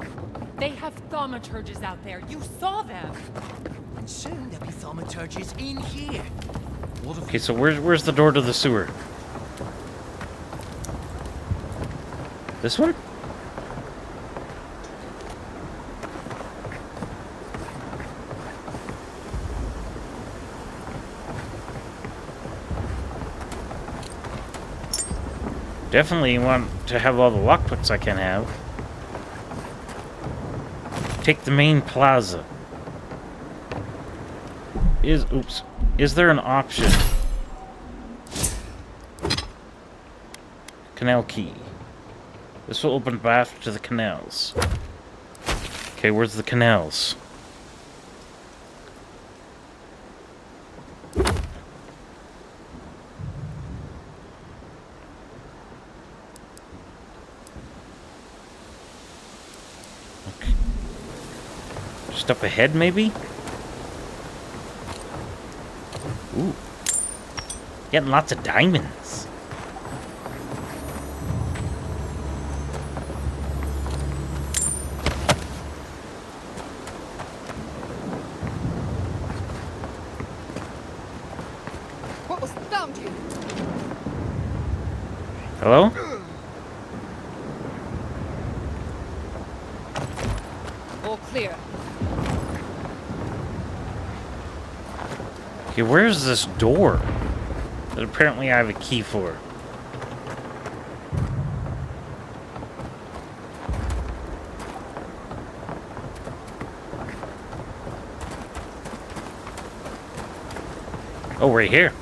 They have thaumaturges out there. You saw them. And soon there'll be thaumaturges in here. Okay, so where's the door to the sewer? This one? Definitely want to have all the lockpicks I can have. Take the main plaza. Is there an option? Canal key. This will open path to the canals. Okay, where's the canals? Just up ahead, maybe? Ooh. Getting lots of diamonds. What was down to you? Hello? All clear. Okay, where's this door that apparently I have a key for? Oh, right here.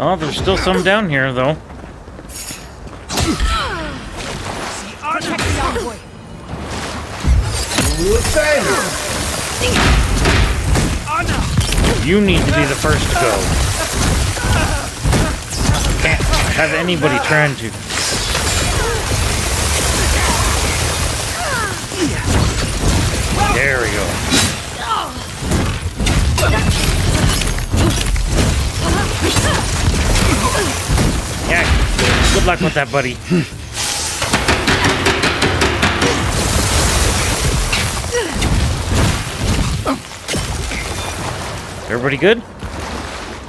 Oh, there's still some down here, though. You need to be the first to go. Can't have anybody trying to. There we go. Yeah, good luck with that, buddy. Everybody good?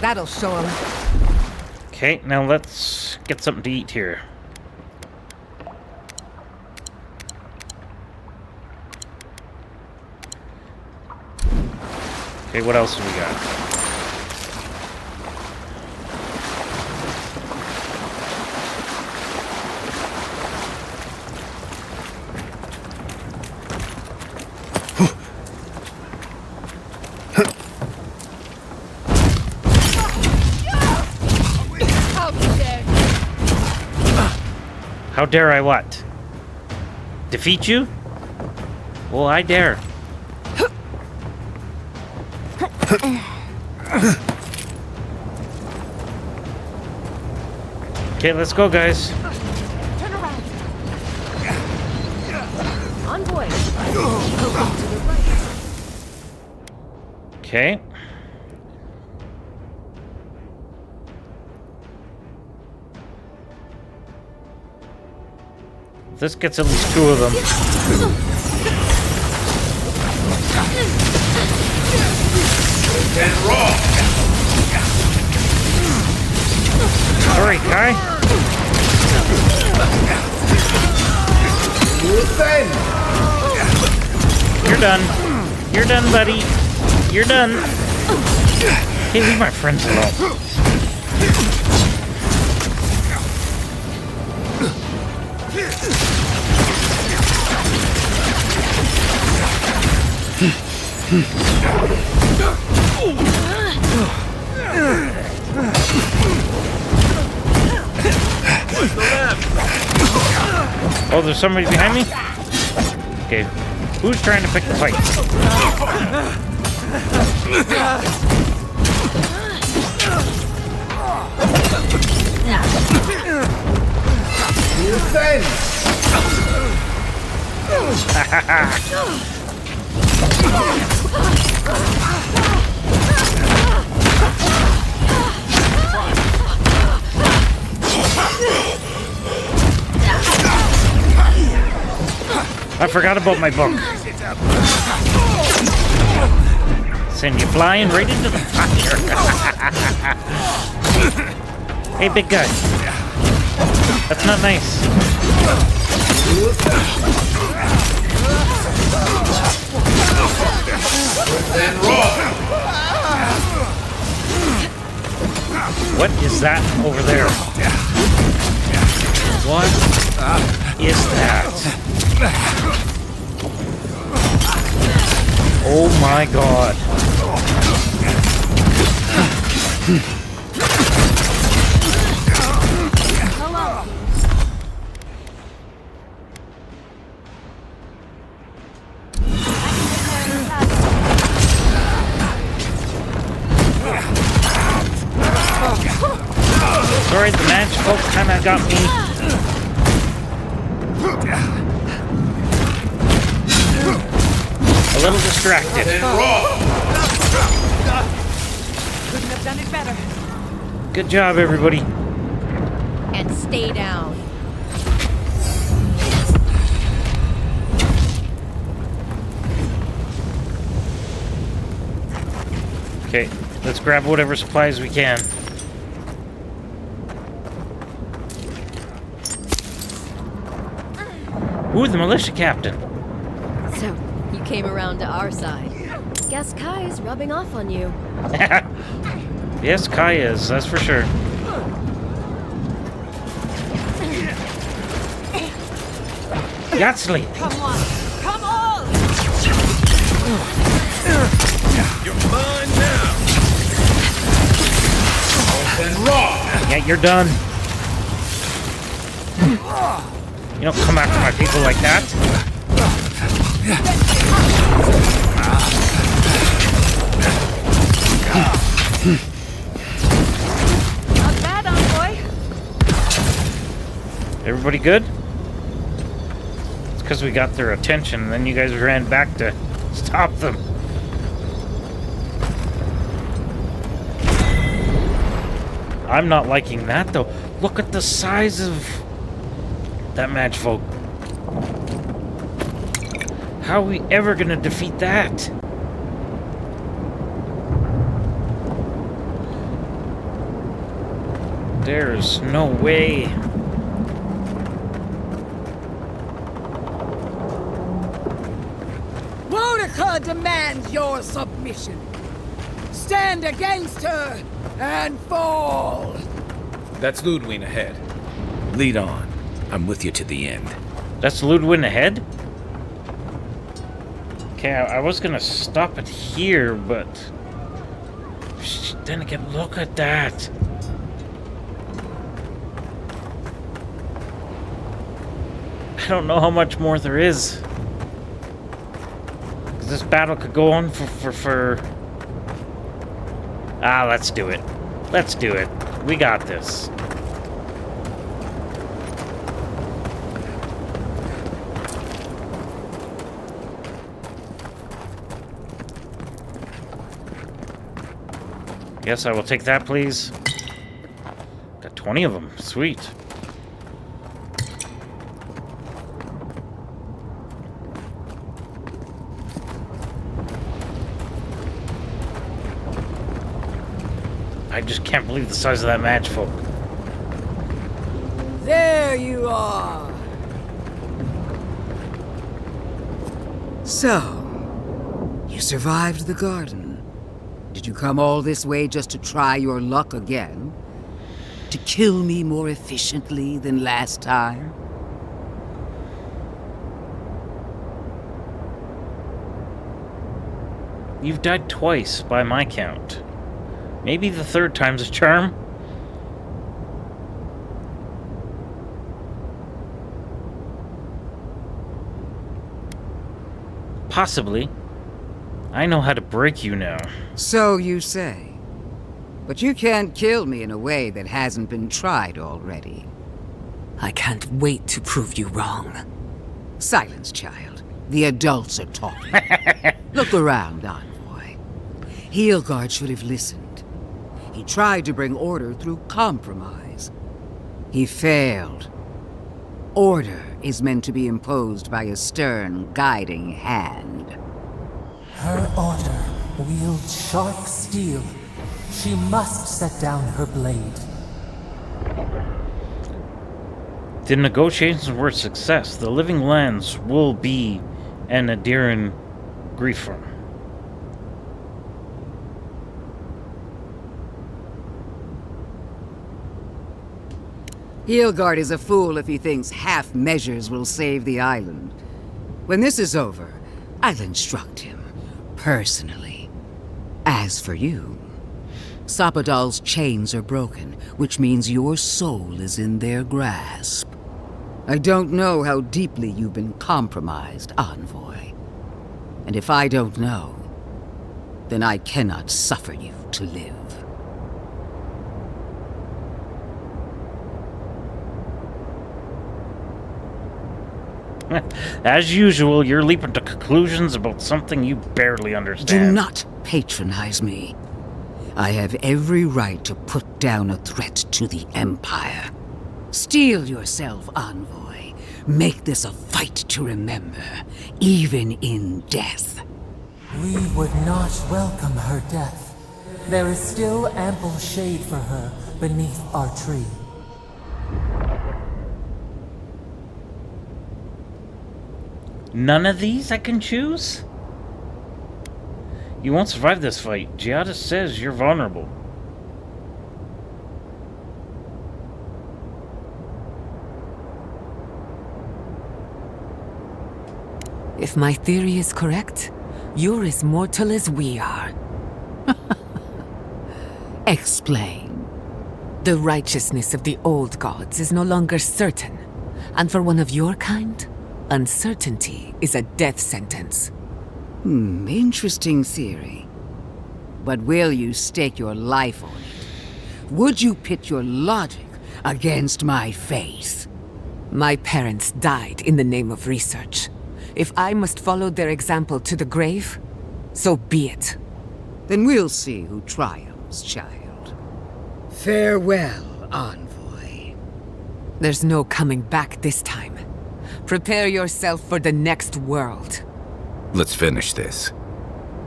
That'll show him. Okay, now let's get something to eat here. Okay, what else do we got? How dare I what? Defeat you? Well, I dare. Okay, let's go, guys. Turn around. boy. Open to the right. Okay. This gets at least 2 of them. And raw. Sorry, Kai. You're done. You're done, buddy. You're done. Hey, leave my friends alone. Oh, there's somebody behind me? Okay. Who's trying to pick the fight? I forgot about my book. Send you flying right into the fire. Hey, big guy. That's not nice. What is that over there? What is that? Oh my god. Sorry, the match folk kinda got me. A little distracted. Couldn't have done it better. Good job, everybody. And stay down. Okay, let's grab whatever supplies we can. Ooh, the militia captain. So, you came around to our side. Guess Kai's rubbing off on you. Yes, Kai is, that's for sure. Yatsli! Come on! Come on! You're mine now. And raw. Yeah, you're done. You don't come after my people like that. Not bad, envoy. Everybody good? It's because we got their attention, and then you guys ran back to stop them. I'm not liking that, though. Look at the size of that match folk. How are we ever gonna defeat that? There's no way. Boudica demands your submission. Stand against her and fall. That's Ludwig ahead. Lead on. I'm with you to the end. That's Ludwig ahead? Okay, I was gonna stop it here, but then again, look at that. I don't know how much more there is. 'Cause this battle could go on for... Ah, let's do it. Let's do it. We got this. Yes, I will take that, please. Got 20 of them. Sweet. I just can't believe the size of that match, folk. There you are. So, you survived the garden. Did you come all this way just to try your luck again? To kill me more efficiently than last time? You've died twice, by my count. Maybe the third time's a charm? Possibly. I know how to break you now. So you say. But you can't kill me in a way that hasn't been tried already. I can't wait to prove you wrong. Silence, child. The adults are talking. Look around, Envoy. Heelguard should have listened. He tried to bring order through compromise. He failed. Order is meant to be imposed by a stern, guiding hand. Her order wields sharp steel. She must set down her blade. The negotiations were a success. The living lands will be an Adiran Griefer. Heelguard is a fool if he thinks half measures will save the island. When this is over, I'll instruct him, personally. As for you, Sapadal's chains are broken, which means your soul is in their grasp. I don't know how deeply you've been compromised, Envoy. And if I don't know, then I cannot suffer you to live. As usual, you're leaping to conclusions about something you barely understand. Do not patronize me. I have every right to put down a threat to the Empire. Steel yourself, Envoy. Make this a fight to remember, even in death. We would not welcome her death. There is still ample shade for her beneath our tree. None of these I can choose? You won't survive this fight. Giada says you're vulnerable. If my theory is correct, you're as mortal as we are. Explain. The righteousness of the old gods is no longer certain. And for one of your kind, uncertainty is a death sentence. Interesting theory. But will you stake your life on it? Would you pit your logic against my faith? My parents died in the name of research. If I must follow their example to the grave, so be it. Then we'll see who triumphs, child. Farewell, Envoy. There's no coming back this time. Prepare yourself for the next world. Let's finish this.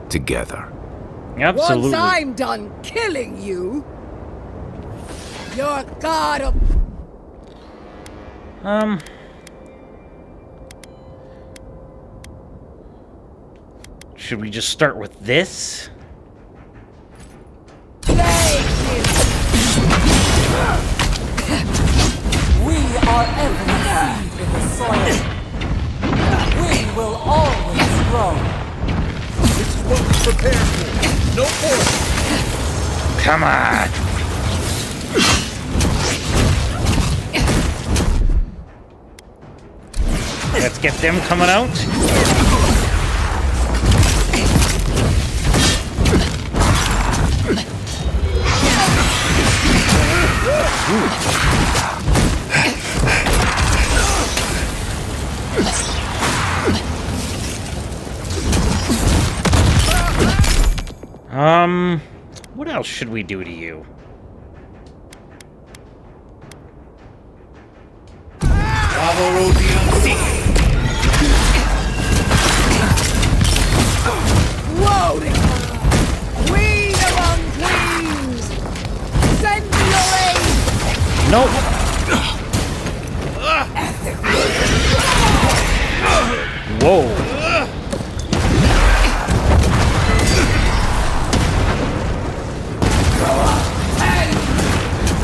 Together. Absolutely. Once I'm done killing you, your god of... Should we just start with this? We are every seed in the soil. We will always grow. This is what we prepared for. No more. Come on. Let's get them coming out. What else should we do to you? Whoa! Queen among queens! Send me your aid! Nope. Whoa.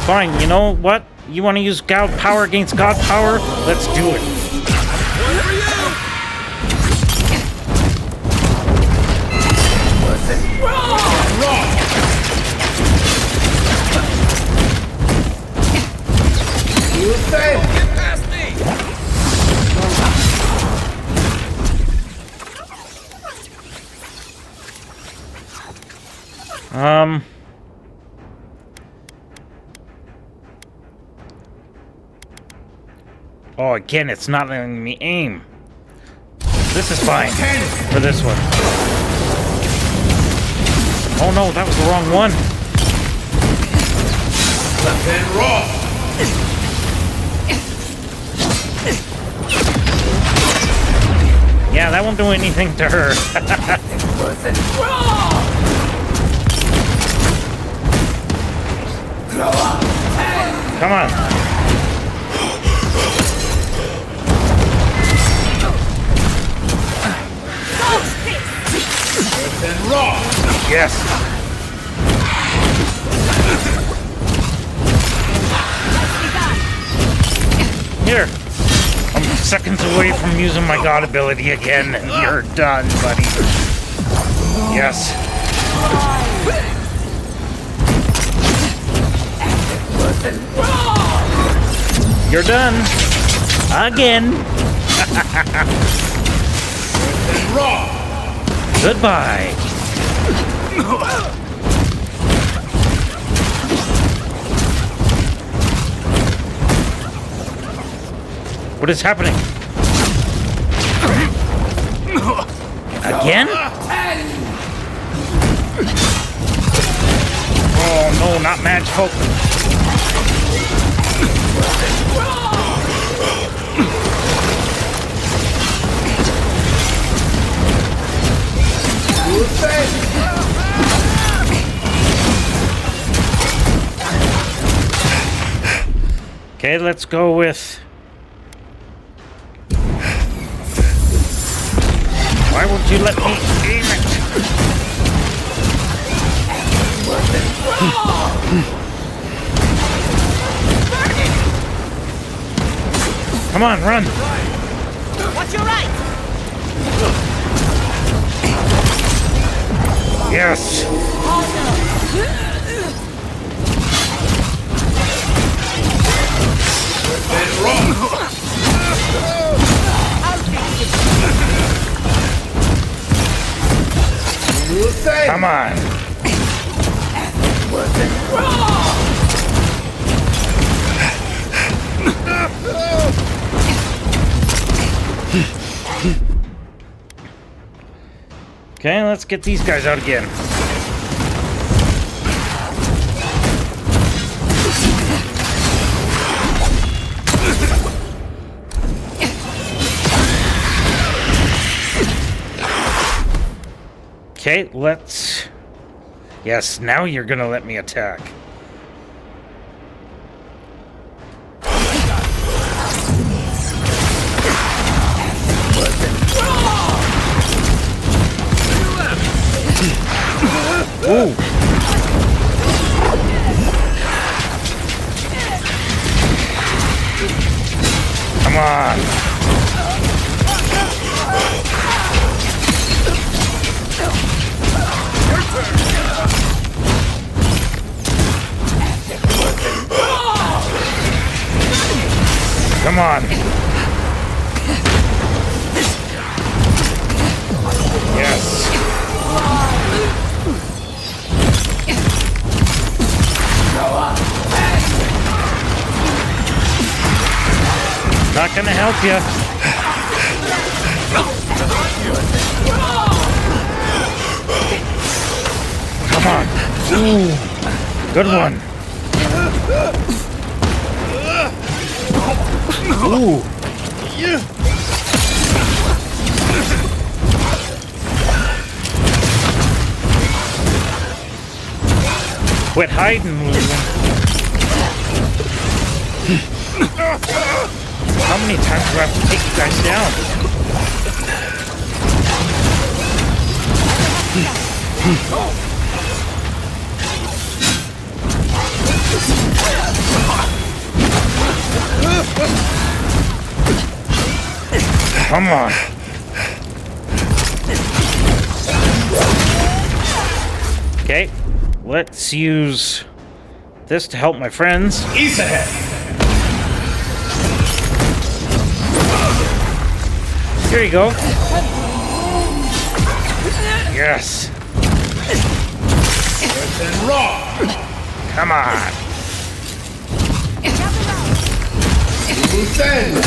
Fine, you know what? You want to use God power against God power? Let's do it. You fail! Get past me! Oh, again, it's not letting me aim. This is fine for this one. Oh no, that was the wrong one. Left hand raw! Yeah, that won't do anything to her. Come on. Yes. Here. I'm seconds away from using my god ability again, and you're done, buddy. Yes. You're done. Again. Goodbye. What is happening? Again? Oh no, not magical. Okay, let's go with... Why won't you let me aim it? Come on, run! Watch your right! Yes! Come on! Okay, let's get these guys out again. Okay, let's... Yes, now you're gonna let me attack. Ooh! Come on! Come on! Yes! Not gonna help you. Come on. Ooh, good one. Ooh. Quit hiding, Lulu. How many times do I have to take you guys down? Come on. Okay, let's use this to help my friends. East ahead. Here you go. Yes. And raw. Come on. Loose end.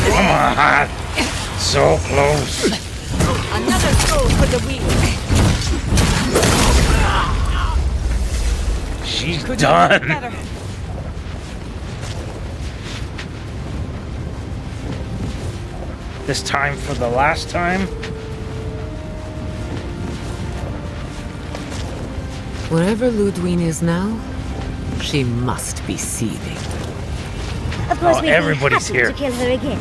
Come on. So close. Another soul for the wheel. She's done. This time for the last time. Wherever Ludwig is now, she must be seething. Of course, we'd be everybody's happy here. to kill her again,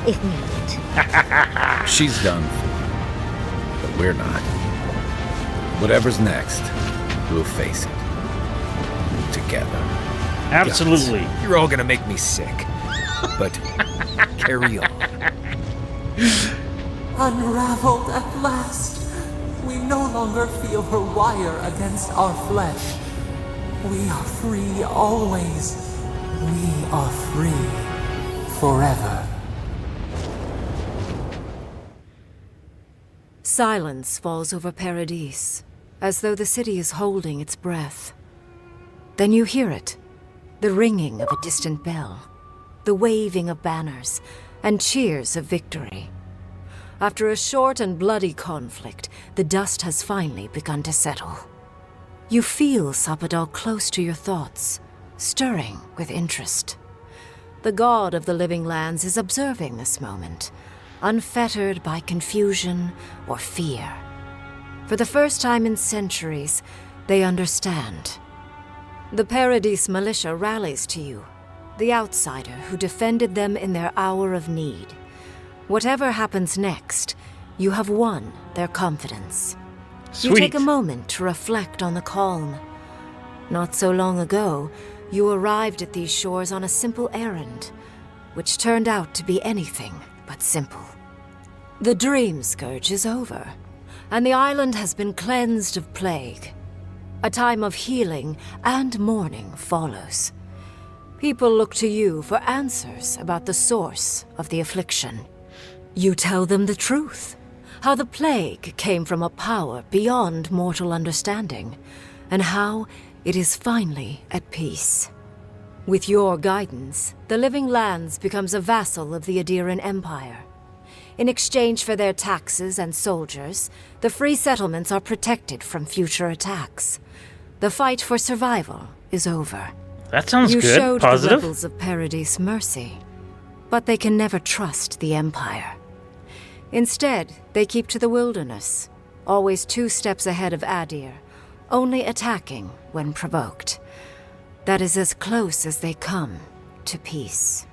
if needed. She's done. But we're not. Whatever's next, we'll face it. Together. Absolutely. Guys, you're all gonna make me sick. But carry on. Unraveled at last. We no longer feel her wire against our flesh. We are free always. We are free forever. Silence falls over Paradise, as though the city is holding its breath. Then you hear it, the ringing of a distant bell, the waving of banners, and cheers of victory. After a short and bloody conflict, the dust has finally begun to settle. You feel Sapadal close to your thoughts, stirring with interest. The god of the living lands is observing this moment, unfettered by confusion or fear. For the first time in centuries, they understand. The Paradise militia rallies to you, the outsider who defended them in their hour of need. Whatever happens next, you have won their confidence. Sweet. You take a moment to reflect on the calm. Not so long ago, you arrived at these shores on a simple errand, which turned out to be anything but simple. The Dream Scourge is over, and the island has been cleansed of plague. A time of healing and mourning follows. People look to you for answers about the source of the affliction. You tell them the truth, how the plague came from a power beyond mortal understanding, and how it is finally at peace. With your guidance, the Living Lands becomes a vassal of the Adiran Empire. In exchange for their taxes and soldiers, the free settlements are protected from future attacks. The fight for survival is over. That sounds You good. showed Positive. the rebels of Paradise mercy, but they can never trust the Empire. Instead, they keep to the wilderness, always 2 steps ahead of Adir, only attacking when provoked. That is as close as they come to peace.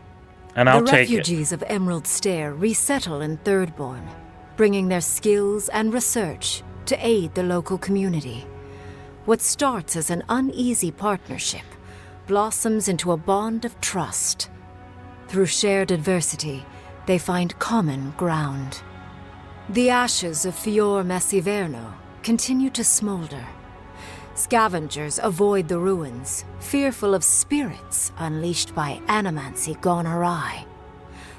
And I'll the take it. refugees of Emerald Stair resettle in Thirdborn, bringing their skills and research to aid the local community. What starts as an uneasy partnership blossoms into a bond of trust. Through shared adversity, they find common ground. The ashes of Fior Messiverno continue to smolder. Scavengers avoid the ruins, fearful of spirits unleashed by animancy gone awry.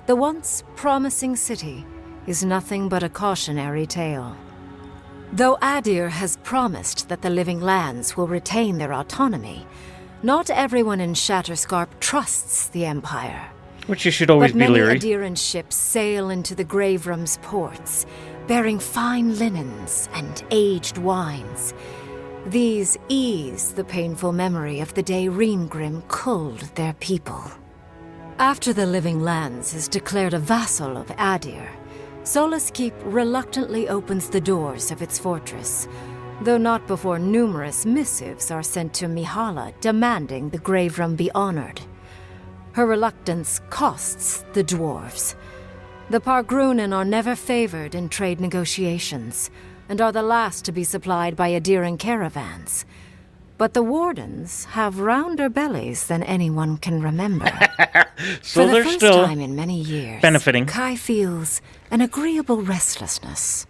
The once promising city is nothing but a cautionary tale. Though Adir has promised that the Living Lands will retain their autonomy, Not everyone in Shatterscarp trusts the Empire. Which you should always but be many leery. Adiran ships sail into the Grave Realm's ports, bearing fine linens and aged wines. These ease the painful memory of the day Reengrim culled their people. After the Living Lands is declared a vassal of Adir, Solace Keep reluctantly opens the doors of its fortress, though not before numerous missives are sent to Mihala demanding the Grave Realm be honored. Her reluctance costs the dwarves. The Pargrunen are never favored in trade negotiations, and are the last to be supplied by Adiran caravans. But the Wardens have rounder bellies than anyone can remember. So For the they're first still time in many years, benefiting. Kai feels an agreeable restlessness.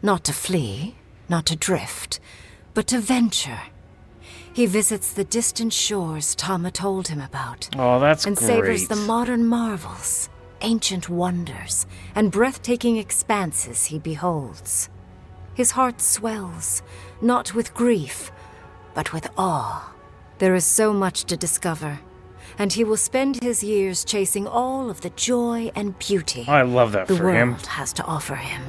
Not to flee, not to drift, but to venture. He visits the distant shores Tama told him about. Oh, that's and great. savors the modern marvels, ancient wonders, and breathtaking expanses he beholds. His heart swells, not with grief, but with awe. There is so much to discover, and he will spend his years chasing all of the joy and beauty I love that the for world him. has to offer him.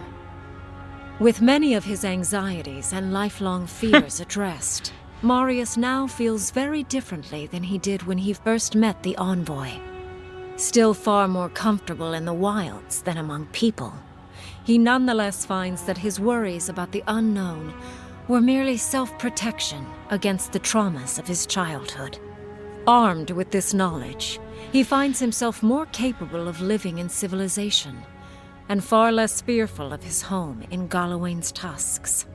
With many of his anxieties and lifelong fears addressed, Marius now feels very differently than he did when he first met the envoy. Still far more comfortable in the wilds than among people, he nonetheless finds that his worries about the unknown were merely self-protection against the traumas of his childhood. Armed with this knowledge, he finds himself more capable of living in civilization, and far less fearful of his home in Galawain's tusks.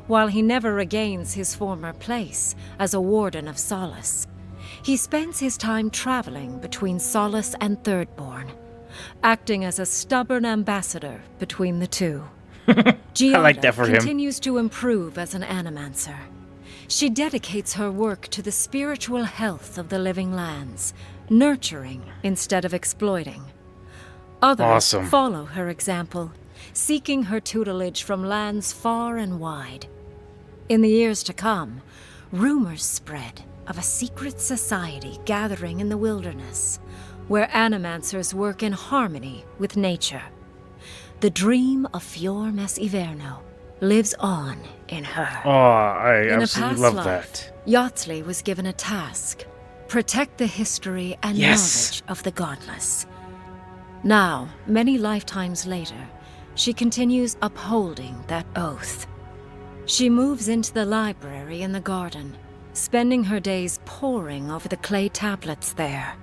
While he never regains his former place as a Warden of Solace, he spends his time traveling between Solace and Thirdborn, acting as a stubborn ambassador between the two. I like that for him. Continues to improve as an animancer. She dedicates her work to the spiritual health of the Living Lands, nurturing instead of exploiting. Others Awesome. follow her example, seeking her tutelage from lands far and wide. In the years to come, rumors spread of a secret society gathering in the wilderness, where animancers work in harmony with nature. The dream of Fjord Mes Iverno lives on in her. Oh, I In a absolutely past love life, that. Yatsley was given a task: protect the history and Yes. knowledge of the godless. Now, many lifetimes later, she continues upholding that oath. She moves into the library in the garden, spending her days poring over the clay tablets there.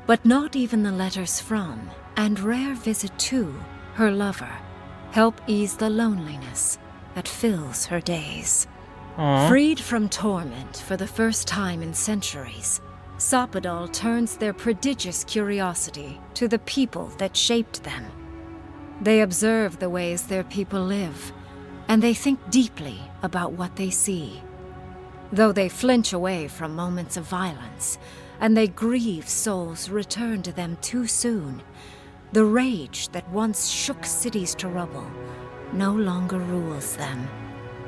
But not even the letters from, and rare visit to, her lover help ease the loneliness that fills her days. Aw. Freed from torment for the first time in centuries, Sopadal turns their prodigious curiosity to the people that shaped them. They observe the ways their people live, and they think deeply about what they see. Though they flinch away from moments of violence, and they grieve souls returned to them too soon, the rage that once shook cities to rubble no longer rules them.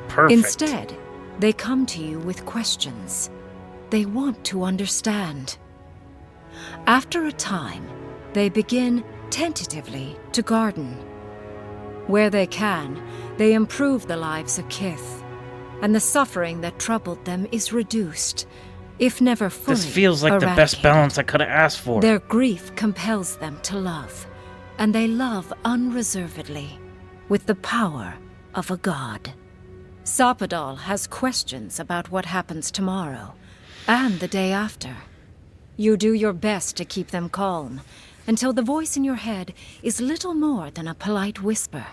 Perfect. Instead, they come to you with questions. They want to understand. After a time, they begin tentatively to garden. Where they can, they improve the lives of Kith, and the suffering that troubled them is reduced, if never fully This feels like the best eradicated. balance I could have asked for. Their grief compels them to love, and they love unreservedly, with the power of a god. Sopadal has questions about what happens tomorrow, and the day after. You do your best to keep them calm, until the voice in your head is little more than a polite whisper.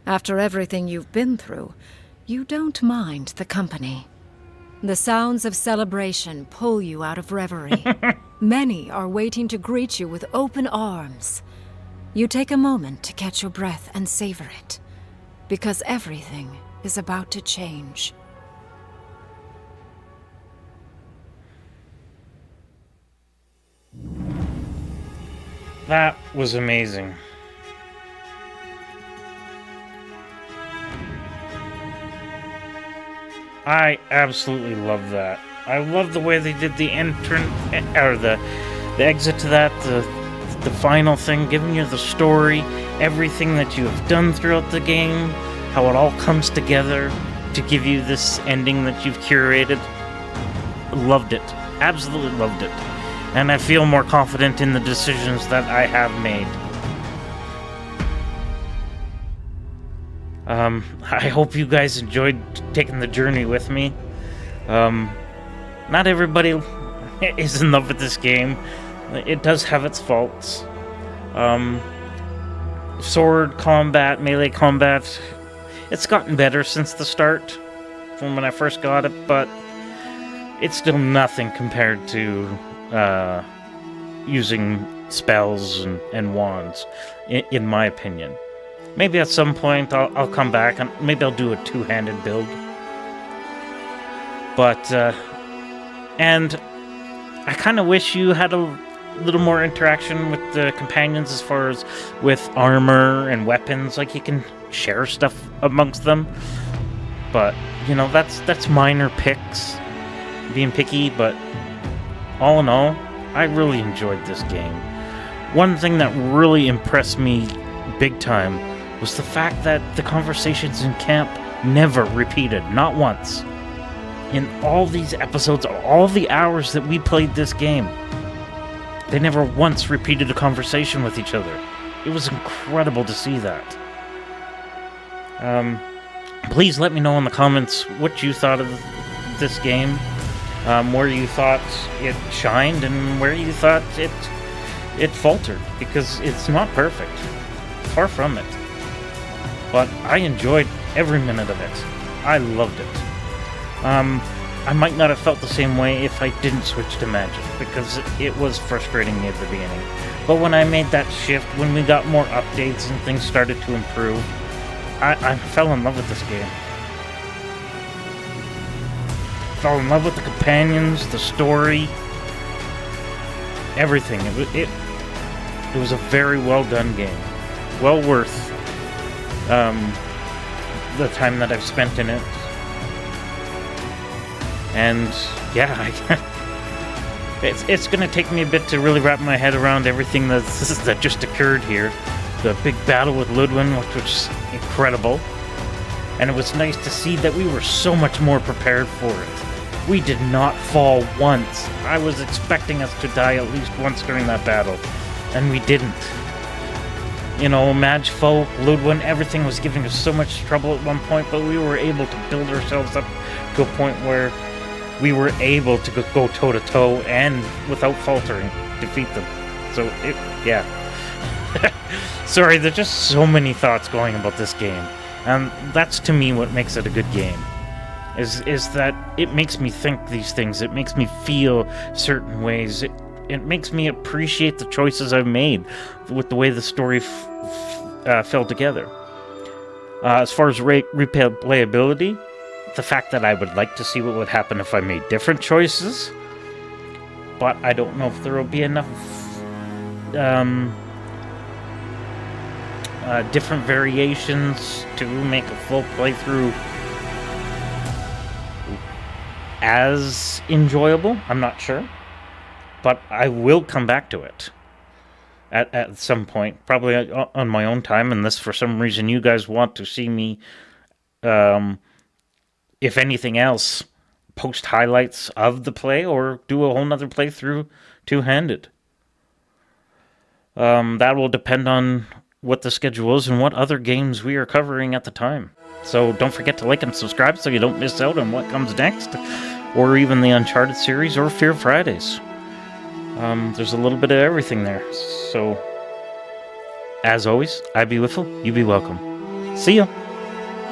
After everything you've been through, you don't mind the company. The sounds of celebration pull you out of reverie. Many are waiting to greet you with open arms. You take a moment to catch your breath and savor it, because everything is about to change. That was amazing. I absolutely love that. I love the way they did the or the exit to that, the final thing, giving you the story, everything that you have done throughout the game, how it all comes together to give you this ending that you've curated. Loved it. Absolutely loved it. And I feel more confident in the decisions that I have made. I hope you guys enjoyed taking the journey with me. Not everybody is in love with this game. It does have its faults. Sword combat, melee combat, it's gotten better since the start, from when I first got it, but it's still nothing compared to using spells and wands, in my opinion. Maybe at some point I'll come back and maybe I'll do a two-handed build. But, and I kind of wish you had a little more interaction with the companions as far as with armor and weapons. Like, you can share stuff amongst them. But, you know, that's minor picks. Being picky, but all in all, I really enjoyed this game. One thing that really impressed me big time was the fact that the conversations in camp never repeated, not once. In all these episodes, all the hours that we played this game, they never once repeated a conversation with each other. It was incredible to see that. Please let me know in the comments what you thought of this game, where you thought it shined and where you thought it faltered, because it's not perfect. Far from it. But I enjoyed every minute of it. I loved it. I might not have felt the same way if I didn't switch to magic, because it was frustrating me at the beginning. But when I made that shift, when we got more updates and things started to improve, I fell in love with this game. Fell in love with the companions, the story, everything. It was a very well done game. Well worth the time that I've spent in it. And yeah, it's going to take me a bit to really wrap my head around everything that just occurred here. The big battle with Ludwig, which was incredible. And it was nice to see that we were so much more prepared for it. We did not fall once. I was expecting us to die at least once during that battle, and we didn't. You know, Mage Folk, Ludwig, everything was giving us so much trouble at one point, but we were able to build ourselves up to a point where we were able to go toe-to-toe and, without faltering, defeat them. So, yeah. Sorry, there's just so many thoughts going about this game. And that's, to me, what makes it a good game. Is that it makes me think these things. It makes me feel certain ways. It makes me appreciate the choices I've made with the way the story fell together. As far as replayability, the fact that I would like to see what would happen if I made different choices, but I don't know if there will be enough different variations to make a full playthrough as enjoyable. I'm not sure. But I will come back to it at some point, probably on my own time, unless for some reason you guys want to see me, if anything else, post highlights of the play or do a whole nother playthrough two-handed. That will depend on what the schedule is and what other games we are covering at the time. So don't forget to like and subscribe so you don't miss out on what comes next, or even the Uncharted series or Fear Fridays. There's a little bit of everything there. So, as always, I be Wiffle, you be welcome. See ya!